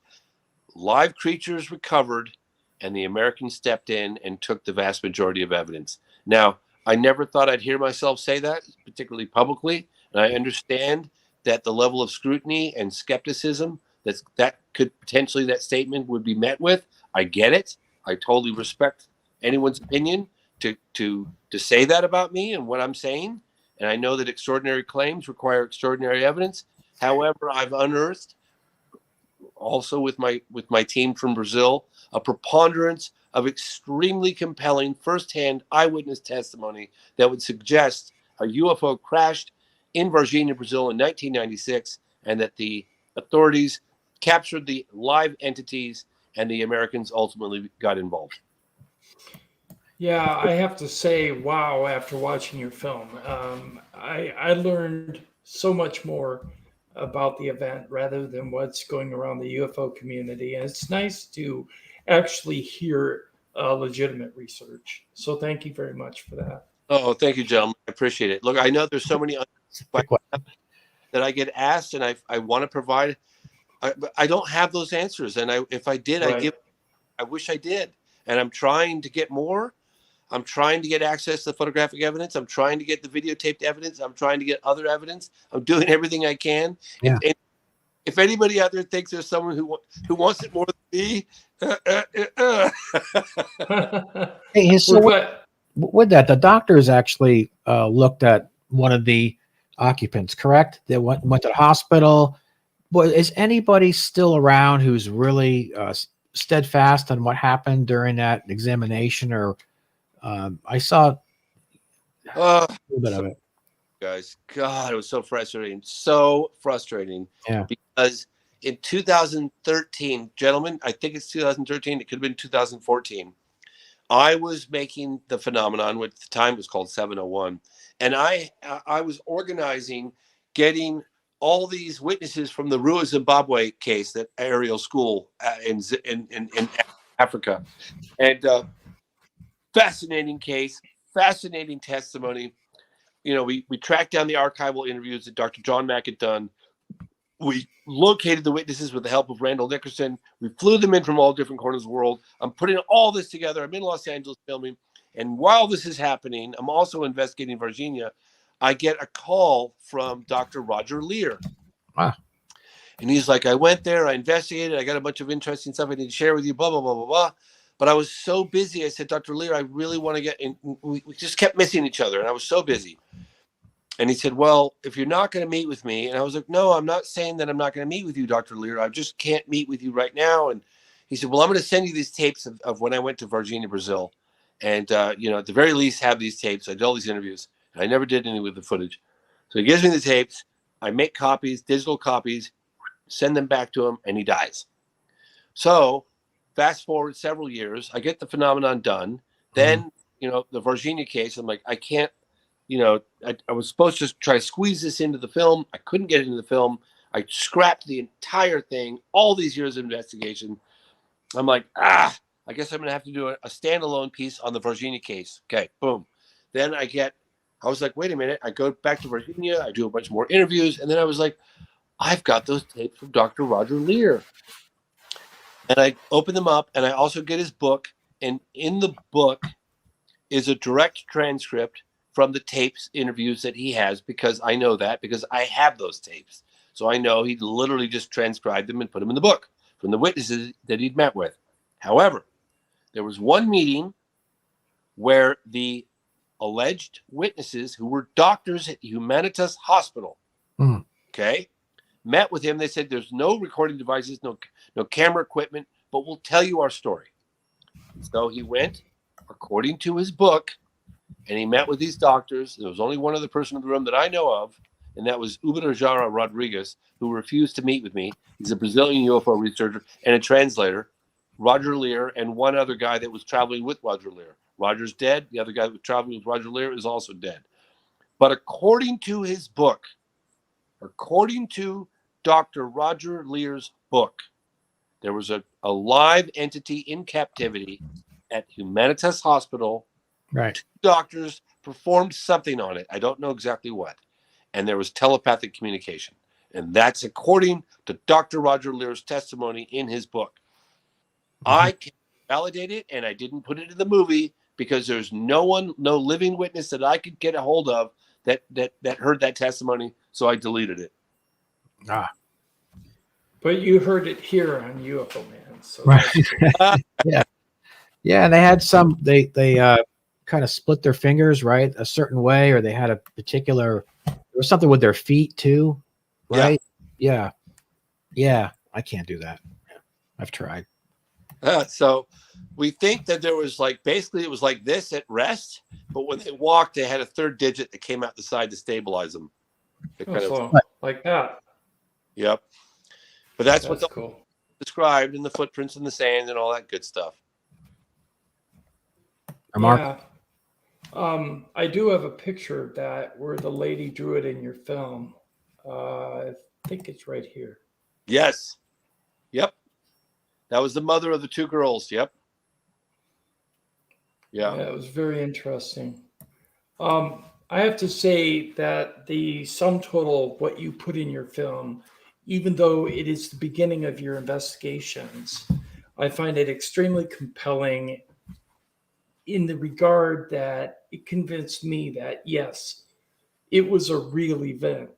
live creatures recovered, and the Americans stepped in and took the vast majority of evidence. Now, I never thought I'd hear myself say that, particularly publicly, and I understand that the level of scrutiny and skepticism that statement would be met with. I get it. I totally respect anyone's opinion to say that about me and what I'm saying. And I know that extraordinary claims require extraordinary evidence. However, I've unearthed, also with my team from Brazil, a preponderance of extremely compelling firsthand eyewitness testimony that would suggest a UFO crashed in Varginha, Brazil in 1996, and that the authorities captured the live entities and the Americans ultimately got involved. Yeah, I have to say, wow, after watching your film, I learned so much more about the event rather than what's going around the UFO community. And it's nice to actually hear legitimate research. So thank you very much for that. Oh, thank you, gentlemen. I appreciate it. Look, I know there's so many questions that I get asked, and I want to provide. I don't have those answers, and if I did, Right. I wish I did. And I'm trying to get more. I'm trying to get access to photographic evidence. I'm trying to get the videotaped evidence. I'm trying to get other evidence. I'm doing everything I can. Yeah. If anybody out there thinks there's someone who wants it more than me, Hey, so with that, the doctors actually looked at one of the occupants, correct? They went to the hospital. But is anybody still around who's really steadfast on what happened during that examination? Or I saw a little bit of it. Guys, God, it was so frustrating. So frustrating. Yeah. Because in 2013, gentlemen, I think it's 2013, it could have been 2014. I was making The Phenomenon, which at the time was called 701. And I was organizing, getting all these witnesses from the Rua Zimbabwe case, that aerial school in Africa. And fascinating case, fascinating testimony. You know, we tracked down the archival interviews that Dr. John Mack had done. We located the witnesses with the help of Randall Nickerson. We flew them in from all different corners of the world. I'm putting all this together. I'm in Los Angeles filming. And while this is happening, I'm also investigating Virginia. I get a call from Dr. Roger Lear. Wow. And he's like, I went there, I investigated, I got a bunch of interesting stuff I need to share with you, blah, blah, blah, blah, blah. But I was so busy. I said, Dr. Lear, I really want to get in. We just kept missing each other. And I was so busy. And he said, well, if you're not going to meet with me, and I was like, no, I'm not saying that I'm not going to meet with you, Dr. Lear. I just can't meet with you right now. And he said, well, I'm going to send you these tapes of when I went to Varginha, Brazil. And, you know, at the very least, have these tapes. I did all these interviews. And I never did any with the footage. So he gives me the tapes. I make copies, digital copies, send them back to him, and he dies. So fast forward several years, I get The Phenomenon done. Then, you know, the Varginha case, I'm like, I can't. You know, I was supposed to try to squeeze this into the film. I couldn't get it into the film. I scrapped the entire thing, all these years of investigation. I'm like, I guess I'm going to have to do a standalone piece on the Virginia case. Okay, boom. Then I was like, wait a minute. I go back to Virginia. I do a bunch more interviews. And then I was like, I've got those tapes from Dr. Roger Lear. And I open them up, and I also get his book. And in the book is a direct transcript from the tapes interviews that he has, because I know that, because I have those tapes. So I know he literally just transcribed them and put them in the book from the witnesses that he'd met with. However, there was one meeting where the alleged witnesses, who were doctors at Humanitas Hospital, okay, met with him. They said, there's no recording devices, no camera equipment, but we'll tell you our story. So he went, according to his book, and he met with these doctors. There was only one other person in the room that I know of, and that was Ubirajara Rodriguez, who refused to meet with me. He's a Brazilian UFO researcher and a translator. Roger Lear, and one other guy that was traveling with Roger Lear. Roger's dead. The other guy that was traveling with Roger Lear is also dead. But according to his book, according to Dr. Roger Lear's book, there was a live entity in captivity at Humanitas Hospital. Right. 2 doctors performed something on it. I don't know exactly what. And there was telepathic communication. And that's according to Dr. Roger Lear's testimony in his book. I can validate it, and I didn't put it in the movie because there's no living witness that I could get a hold of that heard that testimony. So I deleted it. But you heard it here on UFO Man. So right. Yeah. And they had some, they kind of split their fingers, right, a certain way, or they had a particular, there was something with their feet too, right? Yeah. Yeah. I can't do that. I've tried. So we think that there was like, basically it was like this at rest, but when they walked, they had a third digit that came out the side to stabilize them. Like that. Yep. But that's That's what cool. Described in the footprints in the sand and all that good stuff. Yeah. I do have a picture of that where the lady drew it in your film. I think it's right here. Yes. Yep. That was the mother of the two girls. Yep. Yeah. It was very interesting. I have to say that the sum total of what you put in your film, even though it is the beginning of your investigations, I find it extremely compelling in the regard that it convinced me that, yes, it was a real event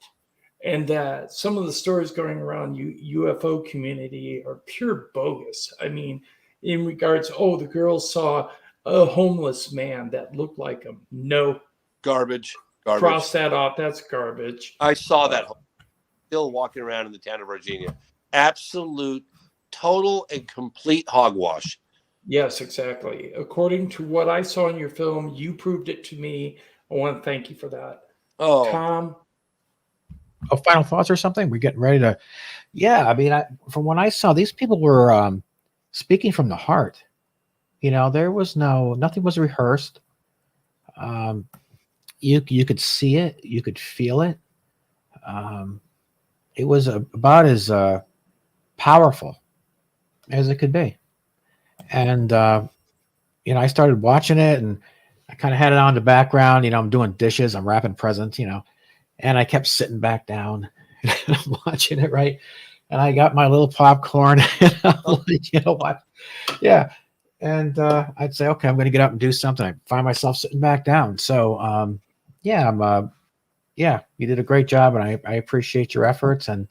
and that some of the stories going around UFO community are pure bogus. I mean, in regards, the girls saw a homeless man that looked like him. No. Garbage. Cross that off. That's garbage. I saw that still walking around in the town of Virginia. Absolute, total, and complete hogwash. Yes, exactly. According to what I saw in your film, you proved it to me. I want to thank you for that. Oh, Tom. Oh, final thoughts or something? We're getting ready to. Yeah, I mean, from what I saw, these people were speaking from the heart. You know, there was nothing was rehearsed. You could see it, you could feel it. It was about as powerful as it could be. And you know, I started watching it, and I kind of had it on the background. You know, I'm doing dishes, I'm wrapping presents, you know, and I kept sitting back down and I'm watching it, right? And I got my little popcorn, and I'm like, you know what? Yeah. And I'd say, okay, I'm going to get up and do something. I find myself sitting back down. So, yeah, yeah, you did a great job, and I appreciate your efforts and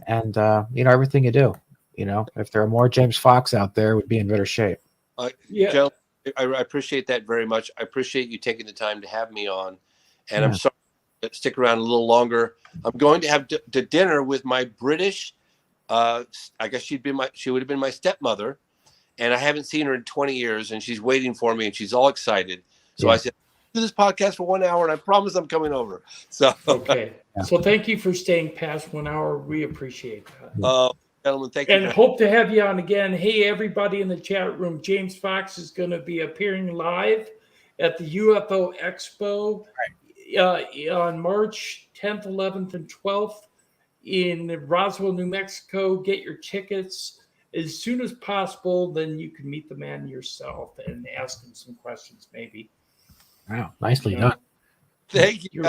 you know, everything you do. You know, if there are more James Fox out there, we'd be in better shape. Joe, I appreciate that very much. I appreciate you taking the time to have me on, and I'm sorry to stick around a little longer. I'm going to have to dinner with my British. I guess she would have been my stepmother, and I haven't seen her in 20 years, and she's waiting for me, and she's all excited. So I said, do this podcast for 1 hour, and I promise I'm coming over. So okay. So thank you for staying past 1 hour. We appreciate that. Gentlemen, thank you. And hope to have you on again. Hey, everybody in the chat room, James Fox is going to be appearing live at the UFO Expo on March 10th, 11th, and 12th in Roswell, New Mexico. Get your tickets as soon as possible. Then you can meet the man yourself and ask him some questions, maybe. Wow, nicely done. Thank you.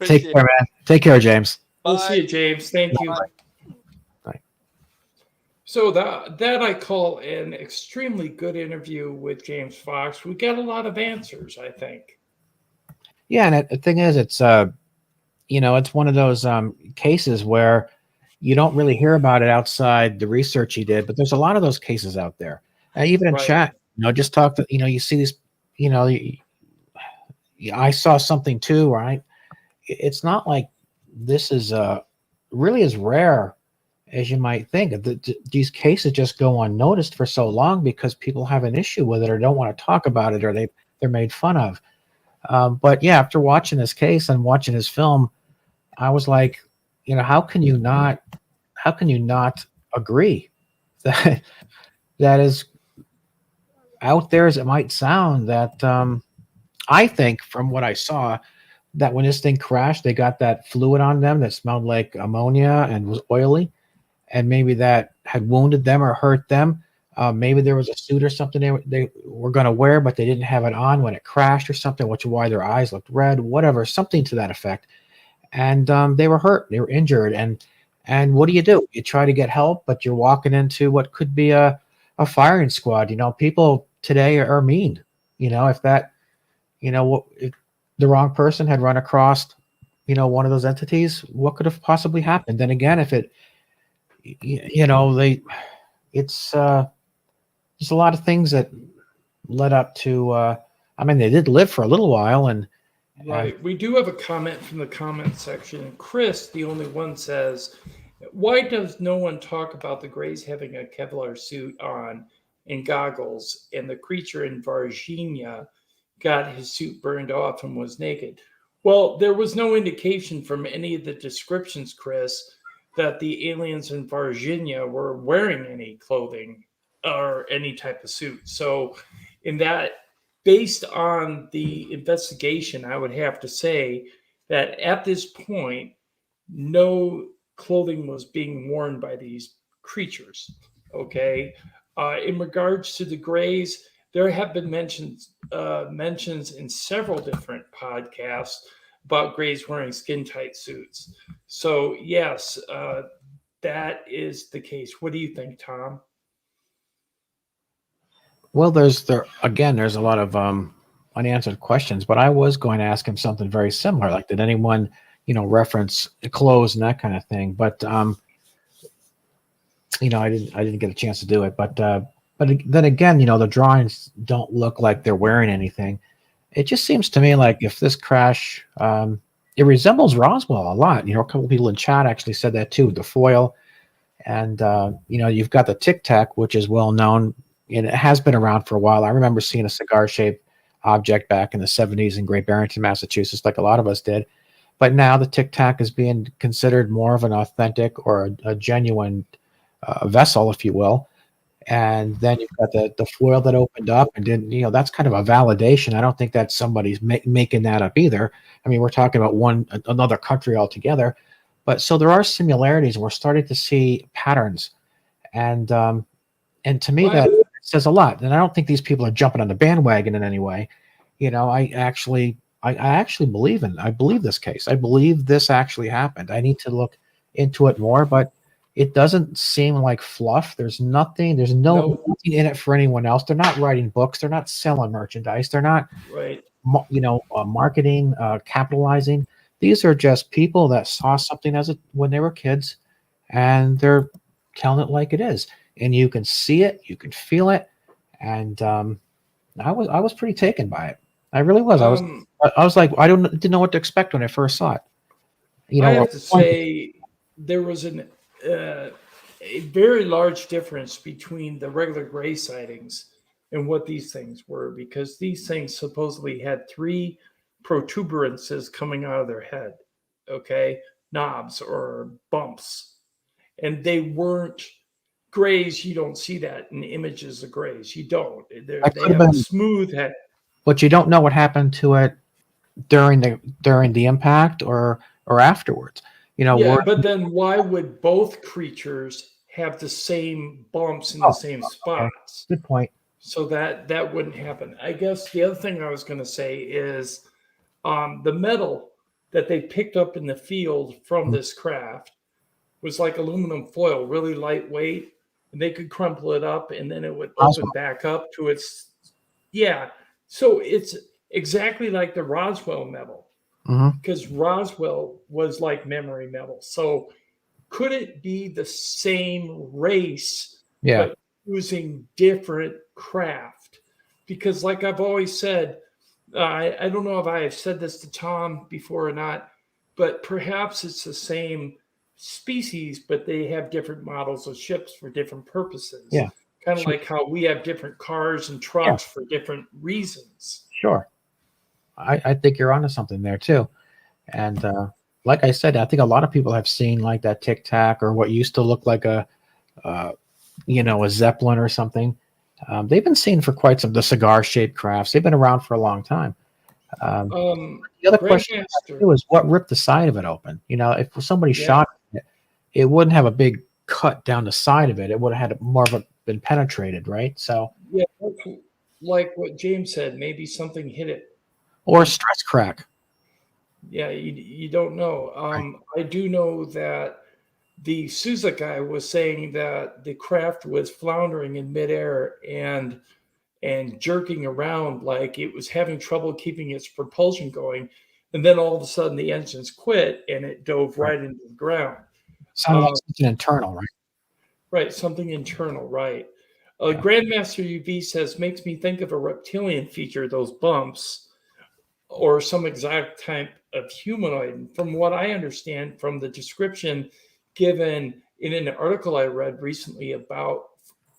Take care, man. Take care, James. We'll see you, James. Thank you. Bye. So that I call an extremely good interview with James Fox. We got a lot of answers, I think. Yeah, and the thing is, it's you know, it's one of those cases where you don't really hear about it outside the research he did, but there's a lot of those cases out there. Even in chat, you know, just talk to, you know, you see these, you know, I saw something too, right? It's not like this is really as rare as you might think. These cases just go unnoticed for so long because people have an issue with it or don't want to talk about it, or they're made fun of. But yeah, after watching this case and watching his film, I was like, you know, how can you not agree that that is out there as it might sound, that I think from what I saw, that when this thing crashed, they got that fluid on them that smelled like ammonia and was oily, and maybe that had wounded them or hurt them. Maybe there was a suit or something they were going to wear, but they didn't have it on when it crashed or something, which is why their eyes looked red, whatever, something to that effect. And they were hurt, they were injured. And what do? You try to get help, but you're walking into what could be a firing squad. You know, people today are mean. You know, if that, you know, if the wrong person had run across, you know, one of those entities, what could have possibly happened? Then again, if it, you know, it's there's a lot of things that led up to. I mean, they did live for a little while, and right. We do have a comment from the comment section. Chris, the only one, says, Why does no one talk about the Greys having a Kevlar suit on and goggles, and the creature in Varginha got his suit burned off and was naked? Well, there was no indication from any of the descriptions, Chris, that the aliens in Varginha were wearing any clothing or any type of suit. So, in that, based on the investigation, I would have to say that at this point, no clothing was being worn by these creatures. Okay. In regards to the Greys, there have been mentions in several different podcasts about Greys wearing skin tight suits. So yes, that is the case. What do you think, Tom? Well, there's a lot of unanswered questions, but I was going to ask him something very similar. Like, did anyone, reference clothes and that kind of thing? But I didn't get a chance to do it. But then again, the drawings don't look like they're wearing anything. It just seems to me like if this crash, it resembles Roswell a lot. A couple of people in chat actually said that too. The foil, and you've got the Tic Tac, which is well known. And it has been around for a while. I remember seeing a cigar-shaped object back in the 70s in Great Barrington, Massachusetts, like a lot of us did. But now the Tic Tac is being considered more of an authentic or a genuine vessel, if you will. And then you've got the foil that opened up, and then that's kind of a validation. I don't think that somebody's making that up either. I mean, we're talking about another country altogether. But so there are similarities, and we're starting to see patterns. And to me, that says a lot. And I don't think these people are jumping on the bandwagon in any way. I actually believe this case. I believe this actually happened. I need to look into it more, but it doesn't seem like fluff. There's nothing in it for anyone else. They're not writing books. They're not selling merchandise. They're not, marketing, capitalizing. These are just people that saw something when they were kids, and they're telling it like it is. And you can see it, you can feel it, and I was pretty taken by it. I really was. I was like, I didn't know what to expect when I first saw it. I have to say there was a very large difference between the regular Gray sightings and what these things were, because these things supposedly had 3 protuberances coming out of their head, knobs or bumps, and they weren't Grays. You don't see that in images of Grays. You don't. They have a smooth head. But you don't know what happened to it during the impact or afterwards. But then why would both creatures have the same bumps in the same spots? Good point. So that wouldn't happen. I guess the other thing I was going to say is the metal that they picked up in the field from this craft was like aluminum foil, really lightweight, and they could crumple it up and then it would open back up to its, So it's exactly like the Roswell metal, because Roswell was like memory metal. So could it be the same race, but using different craft? Because like I've always said, I don't know if I have said this to Tom before or not, but perhaps it's the same species, but they have different models of ships for different purposes. Yeah. Kind of like how we have different cars and trucks for different reasons. Sure. I think you're onto something there too. And like I said, I think a lot of people have seen like that Tic Tac or what used to look like a Zeppelin or something. They've been seen for quite the cigar-shaped crafts. They've been around for a long time. The other question was what ripped the side of it open. If somebody shot it, it wouldn't have a big cut down the side of it. It would have had more of a been penetrated, right? So like what James said, maybe something hit it, or stress crack. Yeah, you don't know. I do know that the Sousa guy was saying that the craft was floundering in midair and jerking around like it was having trouble keeping its propulsion going, and then all of a sudden the engines quit and it dove right into the ground. Sounded like something internal, right? Right, something internal, right. Grandmaster UV says, makes me think of a reptilian feature, those bumps, or some exact type of humanoid. And from what I understand from the description given in an article I read recently about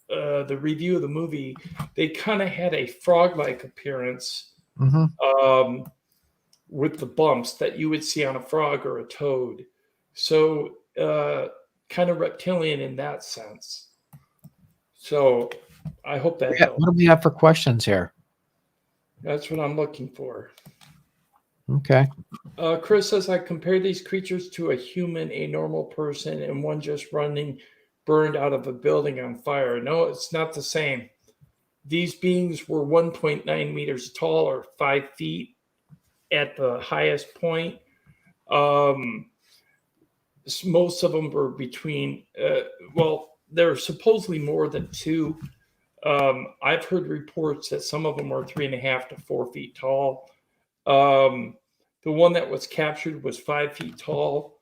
the review of the movie, they kind of had a frog-like appearance with the bumps that you would see on a frog or a toad. So kind of reptilian in that sense. So I hope that helps. What do we have for questions here? That's what I'm looking for. Okay. Chris says, I compare these creatures to a human, a normal person, and one just running burned out of a building on fire. No, it's not the same. These beings were 1.9 meters tall, or 5 feet at the highest point. Most of them were between, they're supposedly more than 2. I've heard reports that some of them are 3.5 to 4 feet tall. The one that was captured was 5 feet tall.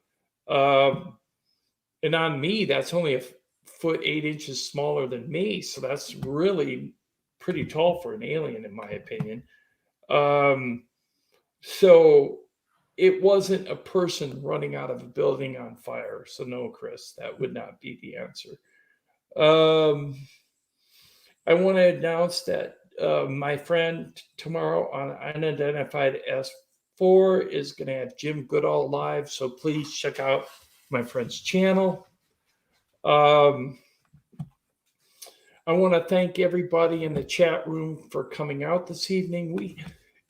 And on me, that's only a foot 8 inches smaller than me. So that's really pretty tall for an alien, in my opinion. So it wasn't a person running out of a building on fire. So no, Chris, that would not be the answer. I want to announce that my friend tomorrow on Unidentified S4 is going to have Jim Goodall live. So please check out my friend's channel. I want to thank everybody in the chat room for coming out this evening.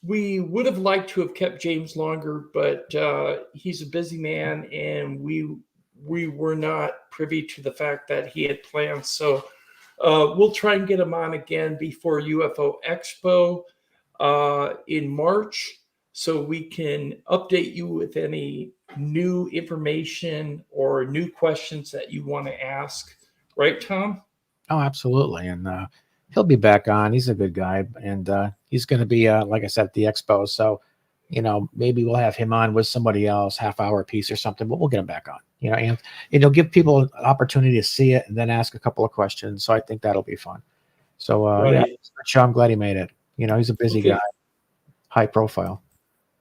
We would have liked to have kept James longer, but he's a busy man, and we were not privy to the fact that he had plans. So we'll try and get him on again before UFO Expo in March, so we can update you with any new information or new questions that you want to ask. Right, Tom? Oh, absolutely. And he'll be back on. He's a good guy. And he's going to be, like I said, at the expo. So, maybe we'll have him on with somebody else, half-hour piece or something, but we'll get him back on, and give people an opportunity to see it and then ask a couple of questions. So I think that'll be fun. So, I'm glad he made it. He's a busy guy, high profile.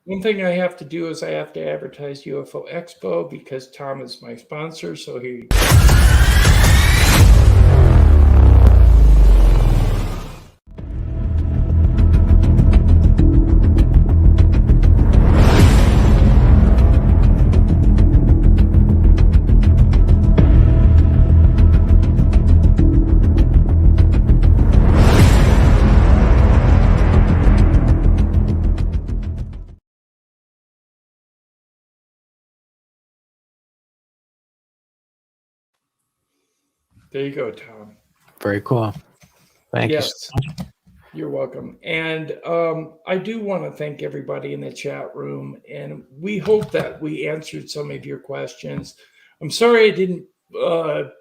One thing I have to do is I have to advertise UFO Expo because Tom is my sponsor. So he. There you go, Tom. Very cool. Thank you so much. You're welcome. And I do want to thank everybody in the chat room. And we hope that we answered some of your questions. I'm sorry I didn't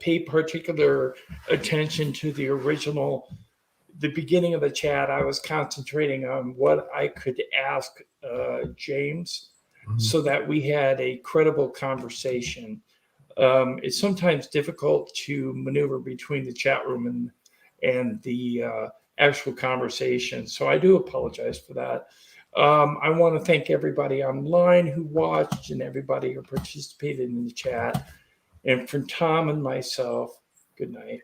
pay particular attention to the beginning of the chat. I was concentrating on what I could ask James so that we had a credible conversation. It's sometimes difficult to maneuver between the chat room and the actual conversation. So I do apologize for that. I want to thank everybody online who watched and everybody who participated in the chat. And from Tom and myself, good night.